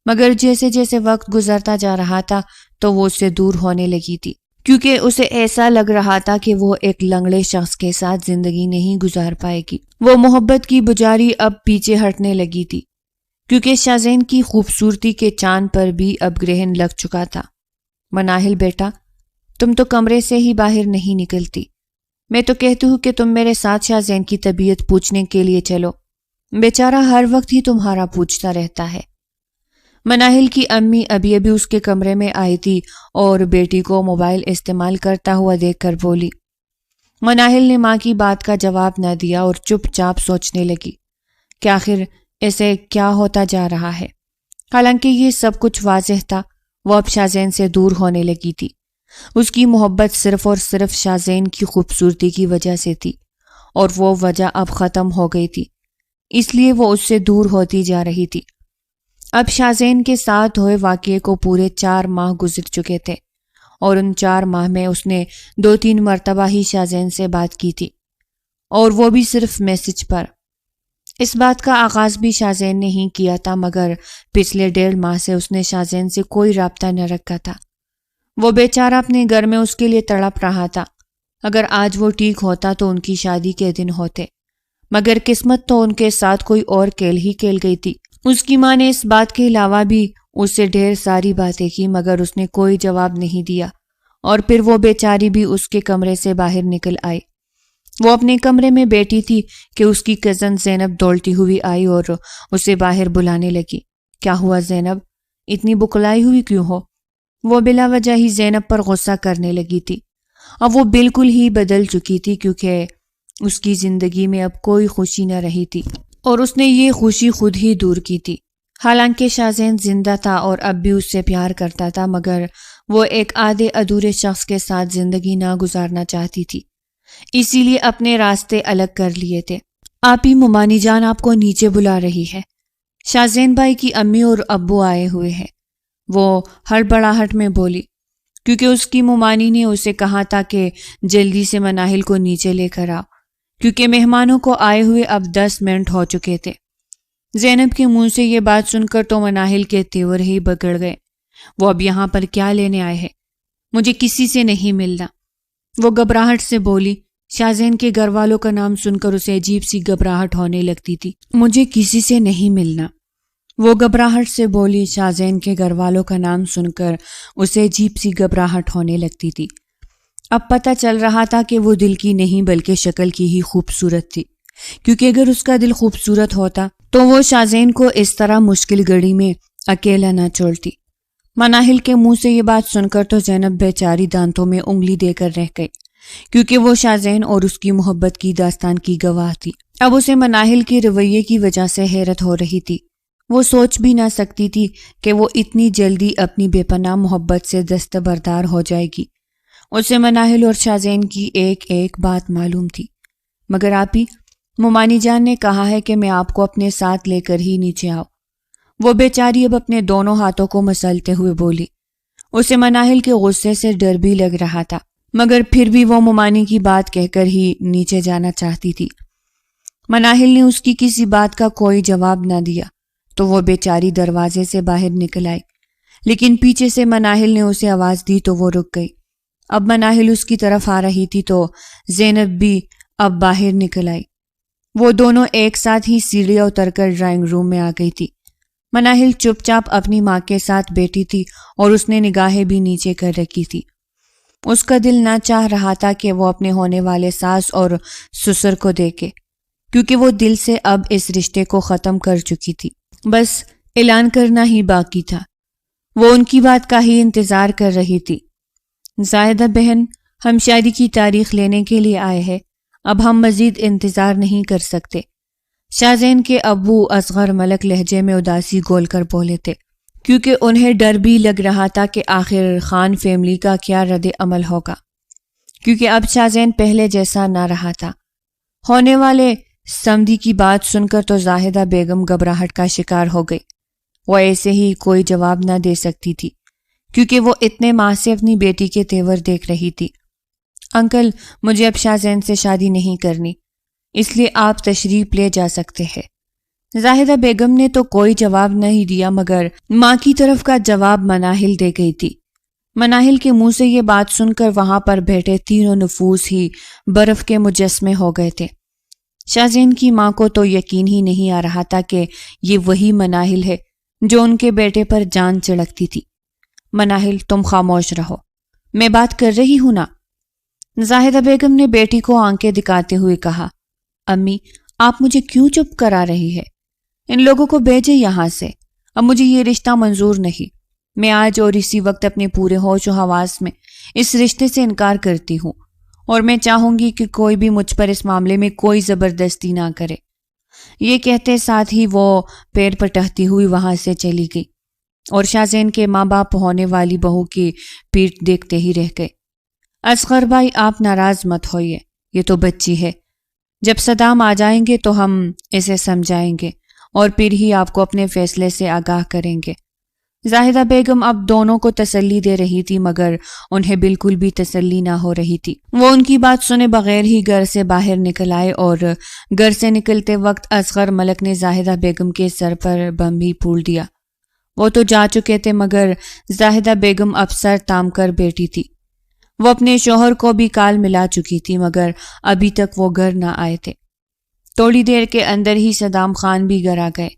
مگر جیسے جیسے وقت گزرتا جا رہا تھا تو وہ اس سے دور ہونے لگی تھی، کیونکہ اسے ایسا لگ رہا تھا کہ وہ ایک لنگڑے شخص کے ساتھ زندگی نہیں گزار پائے گی۔ وہ محبت کی بجاری اب پیچھے ہٹنے لگی تھی، کیونکہ شاہزین کی خوبصورتی کے چاند پر بھی اب گرہن لگ چکا تھا۔ مناہل بیٹا، تم تو کمرے سے ہی باہر نہیں نکلتی۔ میں تو کہتی ہوں کہ تم میرے ساتھ شاہزین کی طبیعت پوچھنے کے لیے چلو، بیچارہ ہر وقت ہی تمہارا پوچھتا رہتا ہے۔ مناہل کی امی ابھی ابھی اس کے کمرے میں آئی تھی اور بیٹی کو موبائل استعمال کرتا ہوا دیکھ کر بولی۔ مناہل نے ماں کی بات کا جواب نہ دیا اور چپ چاپ سوچنے لگی کہ آخر ایسے کیا ہوتا جا رہا ہے۔ حالانکہ یہ سب کچھ واضح تھا، وہ اب شاہزین سے دور ہونے لگی تھی۔ اس کی محبت صرف اور صرف شاہزین کی خوبصورتی کی وجہ سے تھی، اور وہ وجہ اب ختم ہو گئی تھی، اس لیے وہ اس سے دور ہوتی جا رہی تھی۔ اب شاہزین کے ساتھ ہوئے واقعے کو پورے 4 ماہ گزر چکے تھے، اور ان 4 ماہ میں اس نے 2-3 مرتبہ ہی شاہزین سے بات کی تھی، اور وہ بھی صرف میسج پر۔ اس بات کا آغاز بھی شاہزین نے ہی کیا تھا، مگر پچھلے 1.5 ماہ سے اس نے شاہزین سے کوئی رابطہ نہ رکھا تھا۔ وہ بیچارہ اپنے گھر میں اس کے لیے تڑپ رہا تھا، اگر آج وہ ٹھیک ہوتا تو ان کی شادی کے دن ہوتے، مگر قسمت تو ان کے ساتھ کوئی اور کھیل ہی کھیل گئی تھی۔ اس کی ماں نے اس بات کے علاوہ بھی اس سے ڈھیر ساری باتیں کی، مگر اس نے کوئی جواب نہیں دیا، اور پھر وہ بیچاری بھی اس کے کمرے سے باہر نکل آئی۔ وہ اپنے کمرے میں بیٹھی تھی کہ اس کی کزن زینب دوڑتی ہوئی آئی اور اسے باہر بلانے لگی۔ کیا ہوا زینب؟ اتنی بکلائی ہوئی کیوں ہو؟ وہ بلا وجہ ہی زینب پر غصہ کرنے لگی تھی۔ اب وہ بالکل ہی بدل چکی تھی، کیونکہ اس کی زندگی میں اب کوئی خوشی نہ رہی تھی اور اس نے یہ خوشی خود ہی دور کی تھی۔ حالانکہ شاہزین زندہ تھا اور اب بھی اس سے پیار کرتا تھا، مگر وہ ایک آدھے ادھورے شخص کے ساتھ زندگی نہ گزارنا چاہتی تھی، اسی لیے اپنے راستے الگ کر لیے تھے۔ آپی، ممانی جان آپ کو نیچے بلا رہی ہے۔ شاہزین بھائی کی امی اور ابو آئے ہوئے ہیں، وہ ہڑبڑاہٹ میں بولی، کیونکہ اس کی ممانی نے اسے کہا تھا کہ جلدی سے مناہل کو نیچے لے کر آؤ، کیونکہ مہمانوں کو آئے ہوئے اب 10 منٹ ہو چکے تھے۔ زینب کے منہ سے یہ بات سن کر تو مناہل کے تیور ہی بگڑ گئے۔ وہ اب یہاں پر کیا لینے آئے ہیں؟ مجھے کسی سے نہیں ملنا، وہ گھبراہٹ سے بولی۔ شاہزین کے گھر والوں کا نام سن کر اسے عجیب سی گھبراہٹ ہونے لگتی تھی۔ مجھے کسی سے نہیں ملنا، وہ گھبراہٹ سے بولی۔ شاہزین کے گھر والوں کا نام سن کر اسے عجیب سی گھبراہٹ ہونے لگتی تھی۔ اب پتہ چل رہا تھا کہ وہ دل کی نہیں بلکہ شکل کی ہی خوبصورت تھی، کیونکہ اگر اس کا دل خوبصورت ہوتا تو وہ شاہزین کو اس طرح مشکل گھڑی میں اکیلا نہ چھوڑتی۔ مناہل کے منہ سے یہ بات سن کر تو زینب بیچاری دانتوں میں انگلی دے کر رہ گئی، کیونکہ وہ شاہزین اور اس کی محبت کی داستان کی گواہ تھی۔ اب اسے مناہل کے رویے کی وجہ سے حیرت ہو رہی تھی۔ وہ سوچ بھی نہ سکتی تھی کہ وہ اتنی جلدی اپنی بے پناہ محبت سے دستبردار ہو جائے گی۔ اسے مناہل اور شاہزین کی ایک ایک بات معلوم تھی۔ مگر آپی، ممانی جان نے کہا ہے کہ میں آپ کو اپنے ساتھ لے کر ہی نیچے آؤں، وہ بیچاری اب اپنے دونوں ہاتھوں کو مسلتے ہوئے بولی۔ اسے مناہل کے غصے سے ڈر بھی لگ رہا تھا، مگر پھر بھی وہ ممانی کی بات کہہ کر ہی نیچے جانا چاہتی تھی۔ مناہل نے اس کی کسی بات کا کوئی جواب نہ دیا تو وہ بیچاری دروازے سے باہر نکل آئی، لیکن پیچھے سے مناہل نے اسے آواز دی تو وہ رک گئی۔ اب مناہل اس کی طرف آ رہی تھی تو زینب بھی اب باہر نکل آئی۔ وہ دونوں ایک ساتھ ہی سیڑھیاں اتر کر ڈرائنگ روم میں آ گئی تھی۔ مناہل چپ چاپ اپنی ماں کے ساتھ بیٹھی تھی اور اس نے نگاہیں بھی نیچے کر رکھی تھی۔ اس کا دل نہ چاہ رہا تھا کہ وہ اپنے ہونے والے ساس اور سسر کو دیکھے، کیونکہ وہ دل سے اب اس رشتے کو ختم کر چکی تھی، بس اعلان کرنا ہی باقی تھا۔ وہ ان کی بات کا ہی انتظار کر رہی تھی۔ زاہدہ بہن، ہم شادی کی تاریخ لینے کے لیے آئے ہیں، اب ہم مزید انتظار نہیں کر سکتے۔ شاہزین کے ابو اصغر ملک لہجے میں اداسی گول کر بولے تھے، کیونکہ انہیں ڈر بھی لگ رہا تھا کہ آخر خان فیملی کا کیا رد عمل ہوگا، کیونکہ اب شاہزین پہلے جیسا نہ رہا تھا۔ ہونے والے سمدھی کی بات سن کر تو زاہدہ بیگم گھبراہٹ کا شکار ہو گئی۔ وہ ایسے ہی کوئی جواب نہ دے سکتی تھی، کیونکہ وہ اتنے ماہ سے اپنی بیٹی کے تیور دیکھ رہی تھی۔ انکل، مجھے اب شاہزین سے شادی نہیں کرنی، اس لیے آپ تشریف لے جا سکتے ہیں۔ زاہدہ بیگم نے تو کوئی جواب نہیں دیا، مگر ماں کی طرف کا جواب مناہل دے گئی تھی۔ مناہل کے منہ سے یہ بات سن کر وہاں پر بیٹھے تینوں نفوس ہی برف کے مجسمے ہو گئے تھے۔ شاہزین کی ماں کو تو یقین ہی نہیں آ رہا تھا کہ یہ وہی مناہل ہے جو ان کے بیٹے پر جان چڑھکتی تھی۔ مناہل، تم خاموش رہو، میں بات کر رہی ہوں نا، زاہدہ بیگم نے بیٹی کو آنکھیں دکھاتے ہوئے کہا۔ امی، آپ مجھے کیوں چپ کرا رہی ہے؟ ان لوگوں کو بھیجے یہاں سے، اب مجھے یہ رشتہ منظور نہیں۔ میں آج اور اسی وقت اپنے پورے ہوش و حواس میں اس رشتے سے انکار کرتی ہوں، اور میں چاہوں گی کہ کوئی بھی مجھ پر اس معاملے میں کوئی زبردستی نہ کرے۔ یہ کہتے ساتھ ہی وہ پیر پٹکتی ہوئی وہاں سے چلی گئی، اور شاہزین کے ماں باپ ہونے والی بہو کی پیٹ دیکھتے ہی رہ گئے۔ اصغر بھائی، آپ ناراض مت ہوئیے، یہ تو بچی ہے، جب صدام آ جائیں گے تو ہم اسے سمجھائیں گے اور پھر ہی آپ کو اپنے فیصلے سے آگاہ کریں گے۔ زاہدہ بیگم اب دونوں کو تسلی دے رہی تھی، مگر انہیں بالکل بھی تسلی نہ ہو رہی تھی۔ وہ ان کی بات سنے بغیر ہی گھر سے باہر نکل آئے، اور گھر سے نکلتے وقت اصغر ملک نے زاہدہ بیگم کے سر پر بم بھی پھول دیا۔ وہ تو جا چکے تھے، مگر زاہدہ بیگم اب سر تام کر بیٹھی تھی۔ وہ اپنے شوہر کو بھی کال ملا چکی تھی مگر ابھی تک وہ گھر نہ آئے تھے۔ تھوڑی دیر کے اندر ہی صدام خان بھی گھر آ گئے۔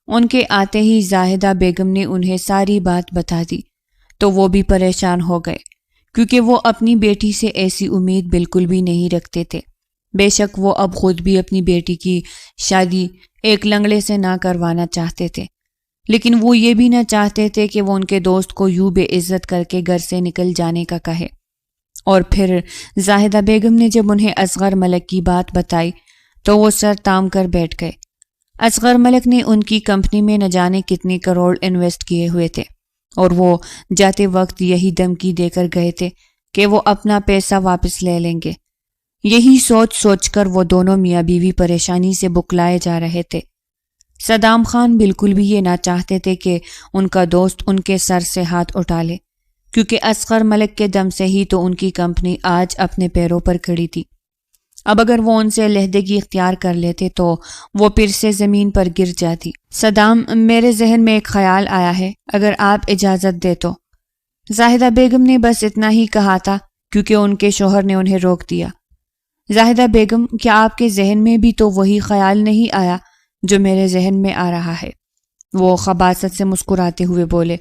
ان کے آتے ہی زاہدہ بیگم نے انہیں ساری بات بتا دی تو وہ بھی پریشان ہو گئے، کیونکہ وہ اپنی بیٹی سے ایسی امید بالکل بھی نہیں رکھتے تھے۔ بے شک وہ اب خود بھی اپنی بیٹی کی شادی ایک لنگڑے سے نہ کروانا چاہتے تھے، لیکن وہ یہ بھی نہ چاہتے تھے کہ وہ ان کے دوست کو یوں بے عزت کر کے گھر سے نکل جانے کا کہے۔ اور پھر زاہدہ بیگم نے جب انہیں اصغر ملک کی بات بتائی تو وہ سر تام کر بیٹھ گئے۔ اصغر ملک نے ان کی کمپنی میں نہ جانے کتنے کروڑ انویسٹ کیے ہوئے تھے، اور وہ جاتے وقت یہی دھمکی دے کر گئے تھے کہ وہ اپنا پیسہ واپس لے لیں گے۔ یہی سوچ سوچ کر وہ دونوں میاں بیوی پریشانی سے بکلائے جا رہے تھے۔ صدام خان بالکل بھی یہ نہ چاہتے تھے کہ ان کا دوست ان کے سر سے ہاتھ اٹھا لے، کیونکہ اصغر ملک کے دم سے ہی تو ان کی کمپنی آج اپنے پیروں پر کھڑی تھی۔ اب اگر وہ ان سے علیحدگی اختیار کر لیتے تو وہ پھر سے زمین پر گر جاتی۔ صدام، میرے ذہن میں ایک خیال آیا ہے، اگر آپ اجازت دے تو۔ زاہدہ بیگم نے بس اتنا ہی کہا تھا کیونکہ ان کے شوہر نے انہیں روک دیا۔ زاہدہ بیگم، کیا آپ کے ذہن میں بھی تو وہی خیال نہیں آیا جو میرے ذہن میں آ رہا ہے؟ وہ خباثت سے مسکراتے ہوئے بولے۔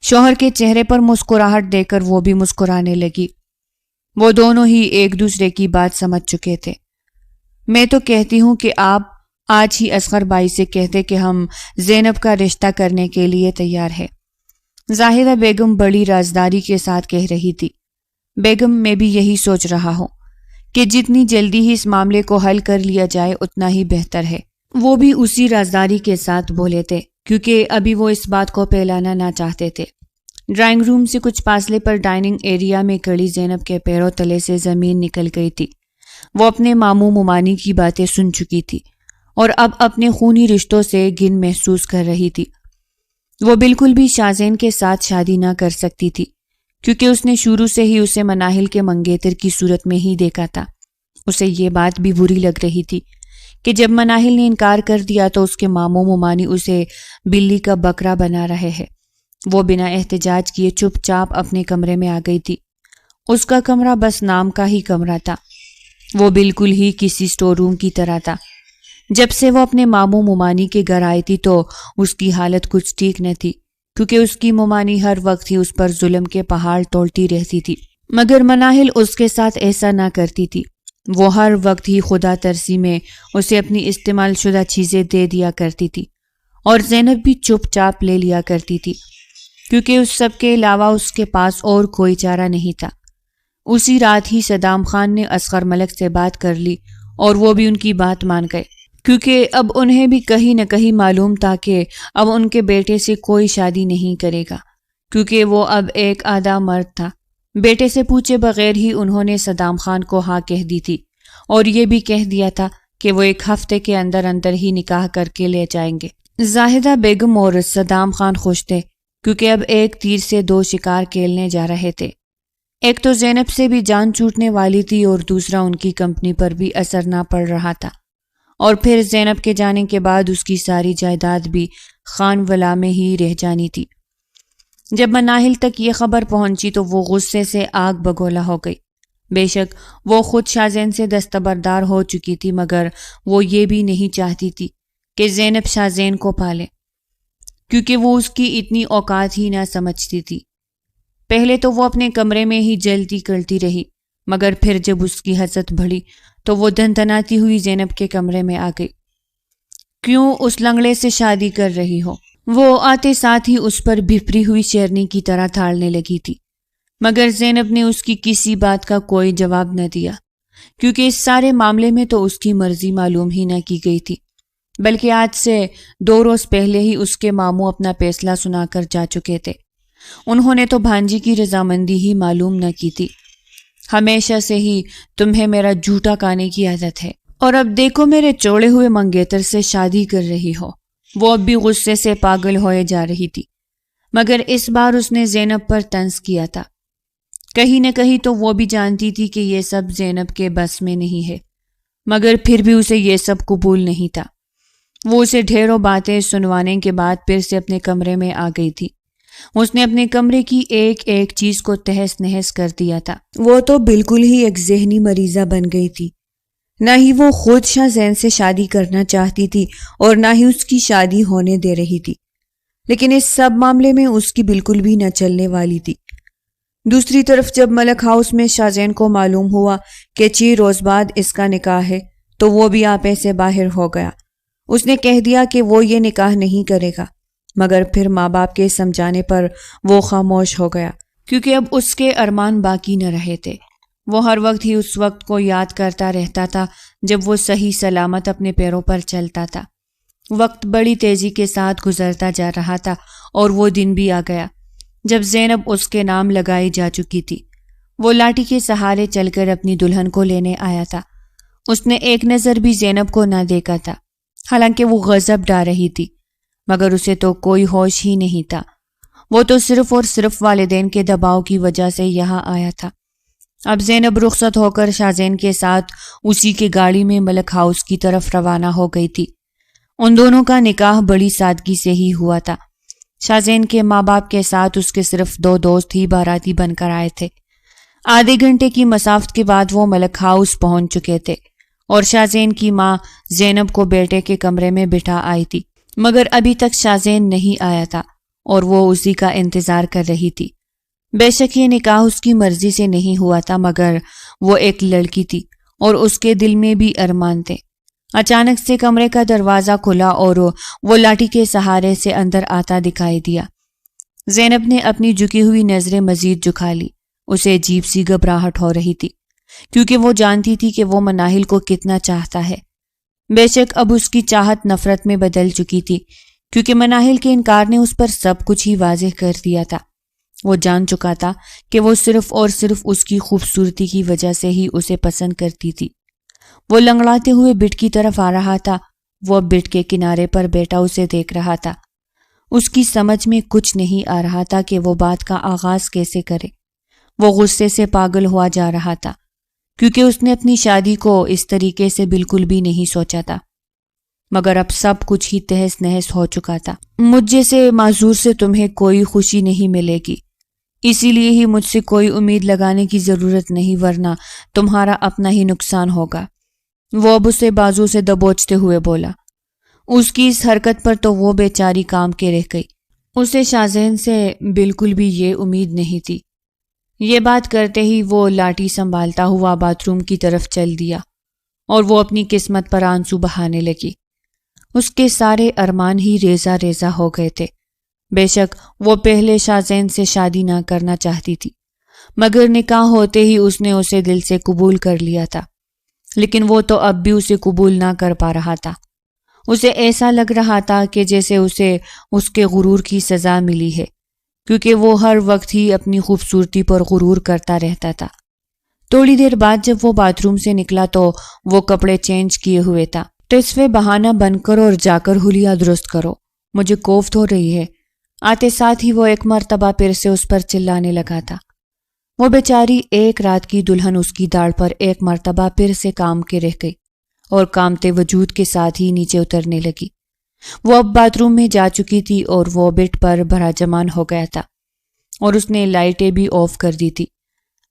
شوہر کے چہرے پر مسکراہٹ دے کر وہ بھی مسکرانے لگی۔ وہ دونوں ہی ایک دوسرے کی بات سمجھ چکے تھے۔ میں تو کہتی ہوں کہ آپ آج ہی اصغر بھائی سے کہتے کہ ہم زینب کا رشتہ کرنے کے لیے تیار ہے، زاہدہ بیگم بڑی رازداری کے ساتھ کہہ رہی تھی۔ بیگم، میں بھی یہی سوچ رہا ہوں کہ جتنی جلدی ہی اس معاملے کو حل کر لیا جائے اتنا ہی بہتر ہے۔ وہ بھی اسی رازداری کے ساتھ بولے تھے کیونکہ ابھی وہ اس بات کو پھیلانا نہ چاہتے تھے۔ ڈرائنگ روم سے کچھ فاصلے پر ڈائننگ ایریا میں کھڑی زینب کے پیروں تلے سے زمین نکل گئی تھی۔ وہ اپنے ماموں ممانی کی باتیں سن چکی تھی اور اب اپنے خونی رشتوں سے گھن محسوس کر رہی تھی۔ وہ بالکل بھی شاہزین کے ساتھ شادی نہ کر سکتی تھی کیونکہ اس نے شروع سے ہی اسے مناہل کے منگیتر کی صورت میں ہی دیکھا تھا۔ اسے یہ بات بھی بری لگ رہی تھی کہ جب مناہل نے انکار کر دیا تو اس کے ماموں ممانی اسے بلی کا بکرا بنا رہے ہیں۔ وہ بنا احتجاج کیے چپ چاپ اپنے کمرے میں آ گئی تھی۔ اس کا کمرہ بس نام کا ہی کمرہ تھا، وہ بالکل ہی کسی سٹور روم کی طرح تھا۔ جب سے وہ اپنے ماموں ممانی کے گھر آئی تھی تو اس کی حالت کچھ ٹھیک نہ تھی، کیونکہ اس کی ممانی ہر وقت ہی اس پر ظلم کے پہاڑ تولتی رہتی تھی، مگر مناہل اس کے ساتھ ایسا نہ کرتی تھی۔ وہ ہر وقت ہی خدا ترسی میں اسے اپنی استعمال شدہ چیزیں دے دیا کرتی تھی، اور زینب بھی چپ چاپ لے لیا کرتی تھی، کیونکہ اس سب کے علاوہ اس کے پاس اور کوئی چارہ نہیں تھا۔ اسی رات ہی صدام خان نے اصغر ملک سے بات کر لی اور وہ بھی ان کی بات مان گئے، کیونکہ اب انہیں بھی کہیں نہ کہیں معلوم تھا کہ اب ان کے بیٹے سے کوئی شادی نہیں کرے گا، کیونکہ وہ اب ایک آدھا مرد تھا۔ بیٹے سے پوچھے بغیر ہی انہوں نے صدام خان کو ہاں کہہ دی تھی، اور یہ بھی کہہ دیا تھا کہ وہ ایک ہفتے کے اندر اندر ہی نکاح کر کے لے جائیں گے۔ زاہدہ بیگم اور صدام خان خوش تھے، کیونکہ اب ایک تیر سے دو شکار کھیلنے جا رہے تھے۔ ایک تو زینب سے بھی جان چھوٹنے والی تھی اور دوسرا ان کی کمپنی پر بھی اثر نہ پڑ رہا تھا، اور پھر زینب کے جانے کے بعد اس کی ساری جائیداد بھی خان ولا میں ہی رہ جانی تھی۔ جب مناہل تک یہ خبر پہنچی تو وہ غصے سے آگ بگولا ہو گئی۔ بے شک وہ خود شاہزین سے دستبردار ہو چکی تھی، مگر وہ یہ بھی نہیں چاہتی تھی کہ زینب شاہزین کو پالے، کیونکہ وہ اس کی اتنی اوقات ہی نہ سمجھتی تھی۔ پہلے تو وہ اپنے کمرے میں ہی جلتی کرتی رہی، مگر پھر جب اس کی حسرت بڑھی تو وہ دھندھناتی ہوئی زینب کے کمرے میں آ گئی۔ کیوں اس لنگڑے سے شادی کر رہی ہو؟ وہ آتے ساتھ ہی اس پر بھپری ہوئی شیرنی کی طرح تھاڑنے لگی تھی، مگر زینب نے اس کی کسی بات کا کوئی جواب نہ دیا، کیونکہ اس سارے معاملے میں تو اس کی مرضی معلوم ہی نہ کی گئی تھی، بلکہ آج سے 2 روز پہلے ہی اس کے ماموں اپنا فیصلہ سنا کر جا چکے تھے۔ انہوں نے تو بھانجی کی رضامندی ہی معلوم نہ کی تھی۔ ہمیشہ سے ہی تمہیں میرا جھوٹا کھانے کی عادت ہے، اور اب دیکھو میرے چوڑے ہوئے منگیتر سے شادی کر رہی ہو۔ وہ اب بھی غصے سے پاگل ہوئے جا رہی تھی، مگر اس بار اس نے زینب پر طنز کیا تھا۔ کہیں نہ کہیں تو وہ بھی جانتی تھی کہ یہ سب زینب کے بس میں نہیں ہے، مگر پھر بھی اسے یہ سب قبول نہیں تھا۔ وہ اسے ڈھیروں باتیں سنوانے کے بعد پھر سے اپنے کمرے میں آ گئی تھی، اس نے اپنے کمرے کی ایک ایک چیز کو تہس نہس کر دیا تھا۔ وہ تو بالکل ہی ایک ذہنی مریضہ بن گئی تھی۔ نہ ہی وہ خود شاہ زین سے شادی کرنا چاہتی تھی اور نہ ہی اس کی شادی ہونے دے رہی تھی، لیکن اس سب معاملے میں اس کی بالکل بھی نہ چلنے والی تھی۔ دوسری طرف جب ملک ہاؤس میں شاہ زین کو معلوم ہوا کہ 6 روز بعد اس کا نکاح ہے تو وہ بھی آپے سے باہر ہو گیا۔ اس نے کہہ دیا کہ وہ یہ نکاح نہیں کرے گا، مگر پھر ماں باپ کے سمجھانے پر وہ خاموش ہو گیا، کیونکہ اب اس کے ارمان باقی نہ رہے تھے۔ وہ ہر وقت ہی اس وقت کو یاد کرتا رہتا تھا جب وہ صحیح سلامت اپنے پیروں پر چلتا تھا۔ وقت بڑی تیزی کے ساتھ گزرتا جا رہا تھا اور وہ دن بھی آ گیا جب زینب اس کے نام لگائی جا چکی تھی۔ وہ لاٹھی کے سہارے چل کر اپنی دلہن کو لینے آیا تھا۔ اس نے ایک نظر بھی زینب کو نہ دیکھا تھا، حالانکہ وہ غضب ڈال رہی تھی، مگر اسے تو کوئی ہوش ہی نہیں تھا۔ وہ تو صرف اور صرف والدین کے دباؤ کی وجہ سے یہاں آیا تھا۔ اب زینب رخصت ہو کر شاہ زین کے ساتھ اسی کی گاڑی میں ملک ہاؤس کی طرف روانہ ہو گئی تھی۔ ان دونوں کا نکاح بڑی سادگی سے ہی ہوا تھا۔ شاہ زین کے ماں باپ کے ساتھ اس کے صرف 2 دوست ہی باراتی بن کر آئے تھے۔ آدھے گھنٹے کی مسافت کے بعد وہ ملک ہاؤس پہنچ چکے تھے اور شاہ زین کی ماں زینب کو بیٹے کے کمرے میں بٹھا آئی تھی، مگر ابھی تک شاہ زین نہیں آیا تھا اور وہ اسی کا انتظار کر رہی تھی۔ بے شک یہ نکاح اس کی مرضی سے نہیں ہوا تھا، مگر وہ ایک لڑکی تھی اور اس کے دل میں بھی ارمان تھے۔ اچانک سے کمرے کا دروازہ کھلا اور وہ لاٹھی کے سہارے سے اندر آتا دکھائی دیا۔ زینب نے اپنی جھکی ہوئی نظریں مزید جھکا لی۔ اسے عجیب سی گھبراہٹ ہو رہی تھی، کیونکہ وہ جانتی تھی کہ وہ مناہل کو کتنا چاہتا ہے۔ بے شک اب اس کی چاہت نفرت میں بدل چکی تھی، کیونکہ مناہل کے انکار نے اس پر سب کچھ ہی واضح کر دیا تھا۔ وہ جان چکا تھا کہ وہ صرف اور صرف اس کی خوبصورتی کی وجہ سے ہی اسے پسند کرتی تھی۔ وہ لنگڑاتے ہوئے بٹ کی طرف آ رہا تھا۔ وہ بٹ کے کنارے پر بیٹھا اسے دیکھ رہا تھا۔ اس کی سمجھ میں کچھ نہیں آ رہا تھا کہ وہ بات کا آغاز کیسے کرے۔ وہ غصے سے پاگل ہوا جا رہا تھا، کیونکہ اس نے اپنی شادی کو اس طریقے سے بالکل بھی نہیں سوچا تھا، مگر اب سب کچھ ہی تہس نہس ہو چکا تھا۔ مجھ جیسے معذور سے تمہیں کوئی خوشی نہیں ملے گی، اسی لیے ہی مجھ سے کوئی امید لگانے کی ضرورت نہیں، ورنہ تمہارا اپنا ہی نقصان ہوگا۔ وہ اب اسے بازو سے دبوچتے ہوئے بولا۔ اس کی اس حرکت پر تو وہ بیچاری کام کے رہ گئی۔ اسے شاہ زین سے بالکل بھی یہ امید نہیں تھی۔ یہ بات کرتے ہی وہ لاٹھی سنبھالتا ہوا باتھ روم کی طرف چل دیا اور وہ اپنی قسمت پر آنسو بہانے لگی۔ اس کے سارے ارمان ہی ریزہ ریزہ ہو گئے تھے۔ بے شک وہ پہلے شاہ زین سے شادی نہ کرنا چاہتی تھی، مگر نکاح ہوتے ہی اس نے اسے دل سے قبول کر لیا تھا، لیکن وہ تو اب بھی اسے قبول نہ کر پا رہا تھا۔ اسے ایسا لگ رہا تھا کہ جیسے اسے اس کے غرور کی سزا ملی ہے، کیونکہ وہ ہر وقت ہی اپنی خوبصورتی پر غرور کرتا رہتا تھا۔ تھوڑی دیر بعد جب وہ باتھ روم سے نکلا تو وہ کپڑے چینج کیے ہوئے تھا۔ ٹسوے بہانہ بن کر اور جا کر حلیہ درست کرو، مجھے کوفت ہو رہی ہے۔ آتے ساتھ ہی وہ ایک مرتبہ پھر سے اس پر چلانے لگا تھا۔ وہ بیچاری ایک رات کی دلہن اس کی داڑھ پر ایک مرتبہ پھر سے کام کے رہ گئی اور کامتے وجود کے ساتھ ہی نیچے اترنے لگی۔ وہ اب باتھ روم میں جا چکی تھی اور وہ بیڈ پر بھرا جمان ہو گیا تھا اور اس نے لائٹیں بھی آف کر دی تھی۔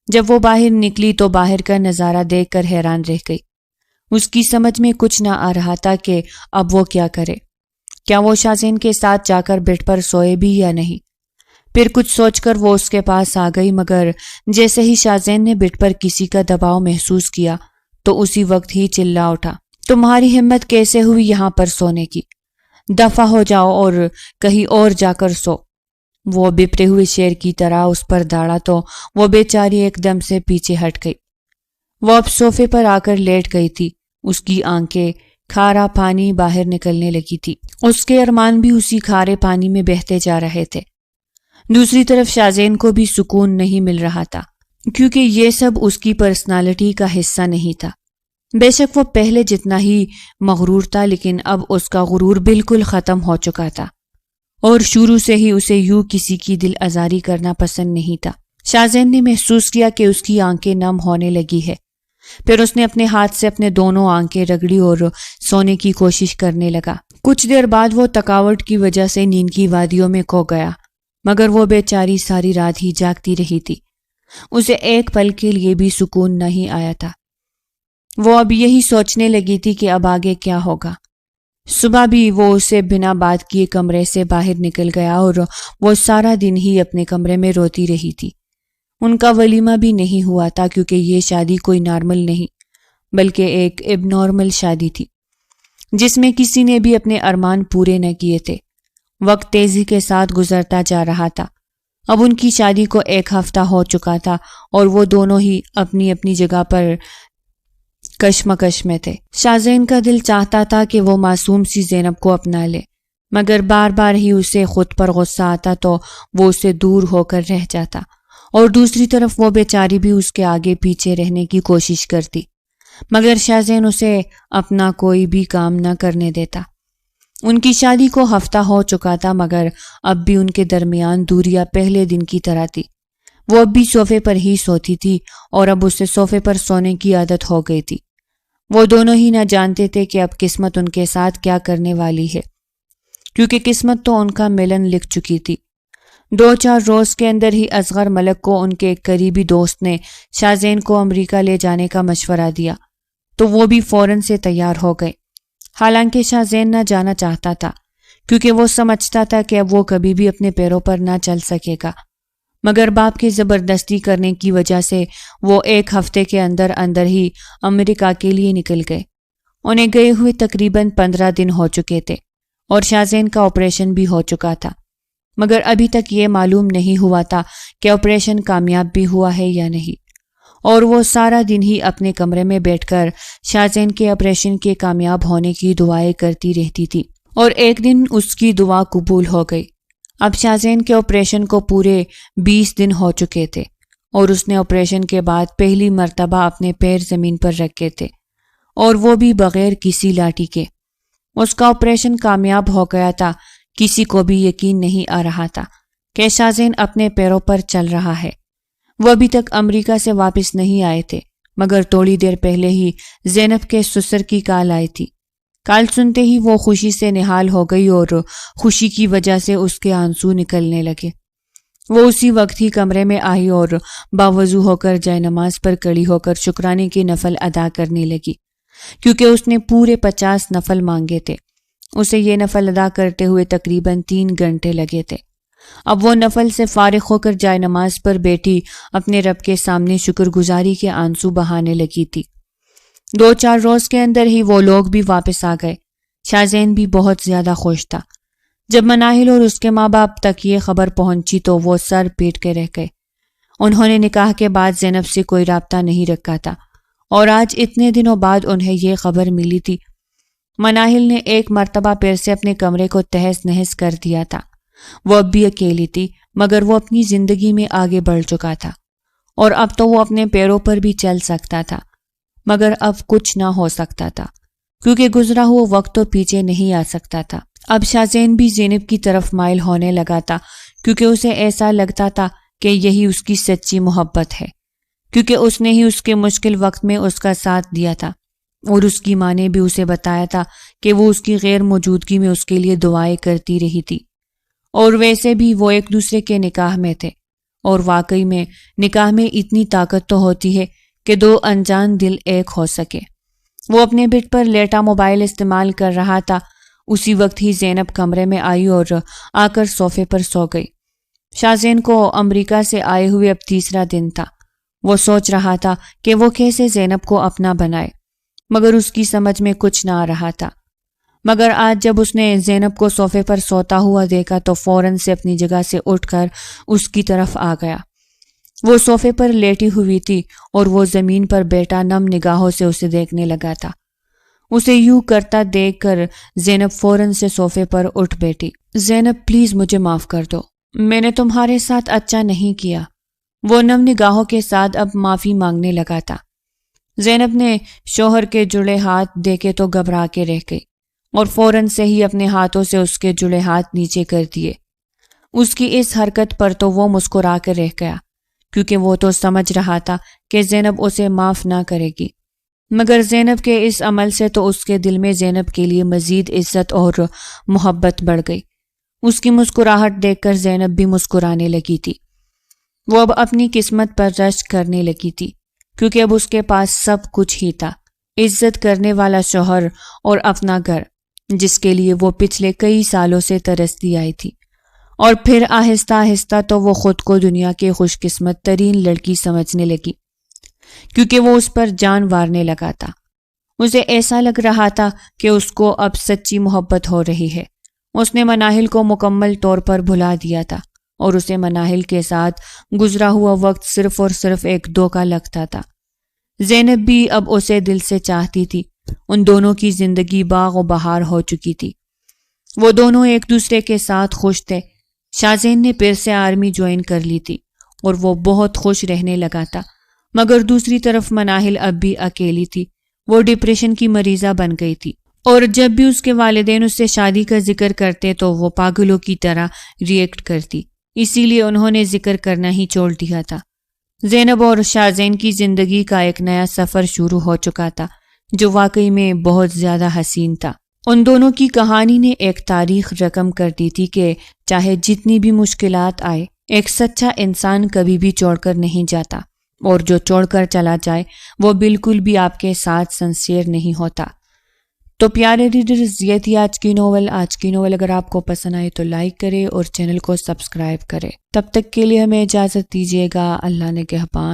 جب وہ باہر نکلی تو باہر کا نظارہ دیکھ کر حیران رہ گئی۔ اس کی سمجھ میں کچھ نہ آ رہا تھا کہ اب وہ کیا کرے۔ کیا وہ شاہ زین کے ساتھ جا کر بیڈ پر سوئے بھی یا نہیں؟ پھر کچھ سوچ کر وہ اس کے پاس آ گئی، مگر جیسے ہی شاہ زین نے بیڈ پر کسی کا دباؤ محسوس کیا تو اسی وقت ہی چلا اٹھا، تمہاری ہمت کیسے ہوئی یہاں پر سونے کی؟ دفع ہو جاؤ اور کہیں اور جا کر سو۔ وہ بپرے ہوئے شیر کی طرح اس پر داڑا تو وہ بیچاری ایک دم سے پیچھے ہٹ گئی۔ وہ اب صوفے پر آ کر لیٹ گئی تھی۔ اس کی آنکھیں کھارا پانی باہر نکلنے لگی تھی۔ اس کے ارمان بھی اسی کھارے پانی میں بہتے جا رہے تھے۔ دوسری طرف شاہ زین کو بھی سکون نہیں مل رہا تھا، کیونکہ یہ سب اس کی پرسنالٹی کا حصہ نہیں تھا۔ بے شک وہ پہلے جتنا ہی مغرور تھا، لیکن اب اس کا غرور بالکل ختم ہو چکا تھا اور شروع سے ہی اسے یوں کسی کی دل آزاری کرنا پسند نہیں تھا۔ شاہ زین نے محسوس کیا کہ اس کی آنکھیں نم ہونے لگی ہے۔ پھر اس نے اپنے ہاتھ سے اپنے دونوں آنکھیں رگڑی اور سونے کی کوشش کرنے لگا۔ کچھ دیر بعد وہ تھکاوٹ کی وجہ سے نیند کی وادیوں میں کھو گیا مگر وہ بیچاری ساری رات ہی جاگتی رہی تھی۔ اسے ایک پل کے لیے بھی سکون نہیں آیا تھا۔ وہ اب یہی سوچنے لگی تھی کہ اب آگے کیا ہوگا۔ صبح بھی وہ اسے بنا بات کیے کمرے سے باہر نکل گیا اور وہ سارا دن ہی اپنے کمرے میں روتی رہی تھی۔ ان کا ولیمہ بھی نہیں ہوا تھا کیونکہ یہ شادی کوئی نارمل نہیں بلکہ ایک اب نارمل شادی تھی جس میں کسی نے بھی اپنے ارمان پورے نہ کیے تھے۔ وقت تیزی کے ساتھ گزرتا جا رہا تھا۔ اب ان کی شادی کو 1 ہفتہ ہو چکا تھا اور وہ دونوں ہی اپنی اپنی جگہ پر کشمکش میں تھے۔ شاہزین کا دل چاہتا تھا کہ وہ معصوم سی زینب کو اپنا لے، مگر بار بار ہی اسے خود پر غصہ آتا تو وہ اسے دور ہو کر رہ جاتا، اور دوسری طرف وہ بیچاری بھی اس کے آگے پیچھے رہنے کی کوشش کرتی، مگر شاہزین اسے اپنا کوئی بھی کام نہ کرنے دیتا۔ ان کی شادی کو ہفتہ ہو چکا تھا مگر اب بھی ان کے درمیان دوریاں پہلے دن کی طرح تھی۔ وہ اب بھی صوفے پر ہی سوتی تھی اور اب اسے صوفے پر سونے کی عادت ہو گئی تھی۔ وہ دونوں ہی نہ جانتے تھے کہ اب قسمت ان کے ساتھ کیا کرنے والی ہے، کیونکہ قسمت تو ان کا ملن لکھ چکی تھی۔ 2-4 روز کے اندر ہی اصغر ملک کو ان کے ایک قریبی دوست نے شاہزین کو امریکہ لے جانے کا مشورہ دیا تو وہ بھی فوراً سے تیار ہو گئے۔ حالانکہ شاہزین نہ جانا چاہتا تھا کیونکہ وہ سمجھتا تھا کہ اب وہ کبھی بھی اپنے پیروں پر نہ چل سکے گا، مگر باپ کی زبردستی کرنے کی وجہ سے وہ 1 ہفتے کے اندر اندر ہی امریکہ کے لیے نکل گئے۔ انہیں گئے ہوئے تقریباً 15 دن ہو چکے تھے اور شاہزین کا آپریشن بھی ہو چکا تھا، مگر ابھی تک یہ معلوم نہیں ہوا تھا کہ آپریشن کامیاب بھی ہوا ہے یا نہیں، اور وہ سارا دن ہی اپنے کمرے میں بیٹھ کر شاہزین کے آپریشن کے کامیاب ہونے کی دعائیں کرتی رہتی تھی، اور ایک دن اس کی دعا قبول ہو گئی۔ اب شاہزین کے آپریشن کو پورے 20 دن ہو چکے تھے اور اس نے آپریشن کے بعد پہلی مرتبہ اپنے پیر زمین پر رکھے تھے، اور وہ بھی بغیر کسی لاٹھی کے۔ اس کا آپریشن کامیاب ہو گیا تھا۔ کسی کو بھی یقین نہیں آ رہا تھا کہ شاہزین اپنے پیروں پر چل رہا ہے۔ وہ ابھی تک امریکہ سے واپس نہیں آئے تھے، مگر تھوڑی دیر پہلے ہی زینب کے سسر کی کال آئی تھی۔ کال سنتے ہی وہ خوشی سے نہال ہو گئی اور خوشی کی وجہ سے اس کے آنسو نکلنے لگے۔ وہ اسی وقت ہی کمرے میں آئی اور باوضو ہو کر جائے نماز پر کھڑی ہو کر شکرانے کے نفل ادا کرنے لگی، کیونکہ اس نے پورے 50 نفل مانگے تھے۔ اسے یہ نفل ادا کرتے ہوئے تقریباً 3 گھنٹے لگے تھے۔ اب وہ نفل سے فارغ ہو کر جائے نماز پر بیٹھی اپنے رب کے سامنے شکر گزاری کے آنسو بہانے لگی تھی۔ 2-4 روز کے اندر ہی وہ لوگ بھی واپس آ گئے۔ شاہزین بھی بہت زیادہ خوش تھا۔ جب مناہل اور اس کے ماں باپ تک یہ خبر پہنچی تو وہ سر پیٹ کے رہ گئے۔ انہوں نے نکاح کے بعد زینب سے کوئی رابطہ نہیں رکھا تھا اور آج اتنے دنوں بعد انہیں یہ خبر ملی تھی۔ مناہل نے ایک مرتبہ پھر سے اپنے کمرے کو تہس نہس کر دیا تھا۔ وہ اب بھی اکیلی تھی مگر وہ اپنی زندگی میں آگے بڑھ چکا تھا اور اب تو وہ اپنے پیروں پر بھی چل سکتا تھا، مگر اب کچھ نہ ہو سکتا تھا کیونکہ گزرا ہوا وقت تو پیچھے نہیں آ سکتا تھا۔ اب شاہزین بھی زینب کی طرف مائل ہونے لگا تھا کیونکہ اسے ایسا لگتا تھا کہ یہی اس کی سچی محبت ہے، کیونکہ اس نے ہی اس کے مشکل وقت میں اس کا ساتھ دیا تھا اور اس کی ماں نے بھی اسے بتایا تھا کہ وہ اس کی غیر موجودگی میں اس کے لیے دعائیں کرتی رہی تھی، اور ویسے بھی وہ ایک دوسرے کے نکاح میں تھے، اور واقعی میں نکاح میں اتنی طاقت تو ہوتی ہے کہ 2 انجان دل ایک ہو سکے۔ وہ اپنے بیڈ پر لیٹا موبائل استعمال کر رہا تھا، اسی وقت ہی زینب کمرے میں آئی اور آ کر صوفے پر سو گئی۔ شاہزین کو امریکہ سے آئے ہوئے اب 3را دن تھا۔ وہ سوچ رہا تھا کہ وہ کیسے زینب کو اپنا بنائے، مگر اس کی سمجھ میں کچھ نہ آ رہا تھا۔ مگر آج جب اس نے زینب کو صوفے پر سوتا ہوا دیکھا تو فوراً سے اپنی جگہ سے اٹھ کر اس کی طرف آ گیا۔ وہ صوفے پر لیٹی ہوئی تھی اور وہ زمین پر بیٹھا نم نگاہوں سے اسے دیکھنے لگا تھا۔ اسے یوں کرتا دیکھ کر زینب فوراً سے صوفے پر اٹھ بیٹھی۔ زینب پلیز مجھے معاف کر دو، میں نے تمہارے ساتھ اچھا نہیں کیا۔ وہ نم نگاہوں کے ساتھ اب معافی مانگنے لگا تھا۔ زینب نے شوہر کے جڑے ہاتھ دیکھے تو گھبرا کے رہ گئی اور فوراً سے ہی اپنے ہاتھوں سے اس کے جڑے ہاتھ نیچے کر دیے۔ اس کی اس حرکت پر تو وہ مسکرا کے رہ گیا کیونکہ وہ تو سمجھ رہا تھا کہ زینب اسے معاف نہ کرے گی، مگر زینب کے اس عمل سے تو اس کے دل میں زینب کے لیے مزید عزت اور محبت بڑھ گئی۔ اس کی مسکراہٹ دیکھ کر زینب بھی مسکرانے لگی تھی۔ وہ اب اپنی قسمت پر رشک کرنے لگی تھی، کیونکہ اب اس کے پاس سب کچھ ہی تھا، عزت کرنے والا شوہر اور اپنا گھر جس کے لیے وہ پچھلے کئی سالوں سے ترستی آئی تھی۔ اور پھر آہستہ آہستہ تو وہ خود کو دنیا کے خوش قسمت ترین لڑکی سمجھنے لگی، کیونکہ وہ اس پر جان وارنے لگا تھا۔ اسے ایسا لگ رہا تھا کہ اس کو اب سچی محبت ہو رہی ہے۔ اس نے مناہل کو مکمل طور پر بھلا دیا تھا، اور اسے مناہل کے ساتھ گزرا ہوا وقت صرف اور صرف ایک دھوکہ لگتا تھا۔ زینب بھی اب اسے دل سے چاہتی تھی۔ ان دونوں کی زندگی باغ و بہار ہو چکی تھی۔ وہ دونوں ایک دوسرے کے ساتھ خوش تھے۔ شاہزین نے پھر سے آرمی جوائن کر لی تھی اور وہ بہت خوش رہنے لگا تھا، مگر دوسری طرف مناہل اب بھی اکیلی تھی۔ وہ ڈپریشن کی مریضہ بن گئی تھی، اور جب بھی اس کے والدین اس سے شادی کا ذکر کرتے تو وہ پاگلوں کی طرح ری ایکٹ کرتی، اسی لیے انہوں نے ذکر کرنا ہی چھوڑ دیا تھا۔ زینب اور شاہزین کی زندگی کا ایک نیا سفر شروع ہو چکا تھا، جو واقعی میں بہت زیادہ حسین تھا۔ ان دونوں کی کہانی نے ایک تاریخ رقم کر دی تھی کہ چاہے جتنی بھی مشکلات آئے، ایک سچا انسان کبھی بھی چھوڑ کر نہیں جاتا، اور جو چھوڑ کر چلا جائے وہ بالکل بھی آپ کے ساتھ سنسیئر نہیں ہوتا۔ تو پیارے ریڈرز، یہ تھی آج کی ناول۔ اگر آپ کو پسند آئے تو لائک کرے اور چینل کو سبسکرائب کرے۔ تب تک کے لیے ہمیں اجازت دیجیے گا۔ اللہ نگہبان۔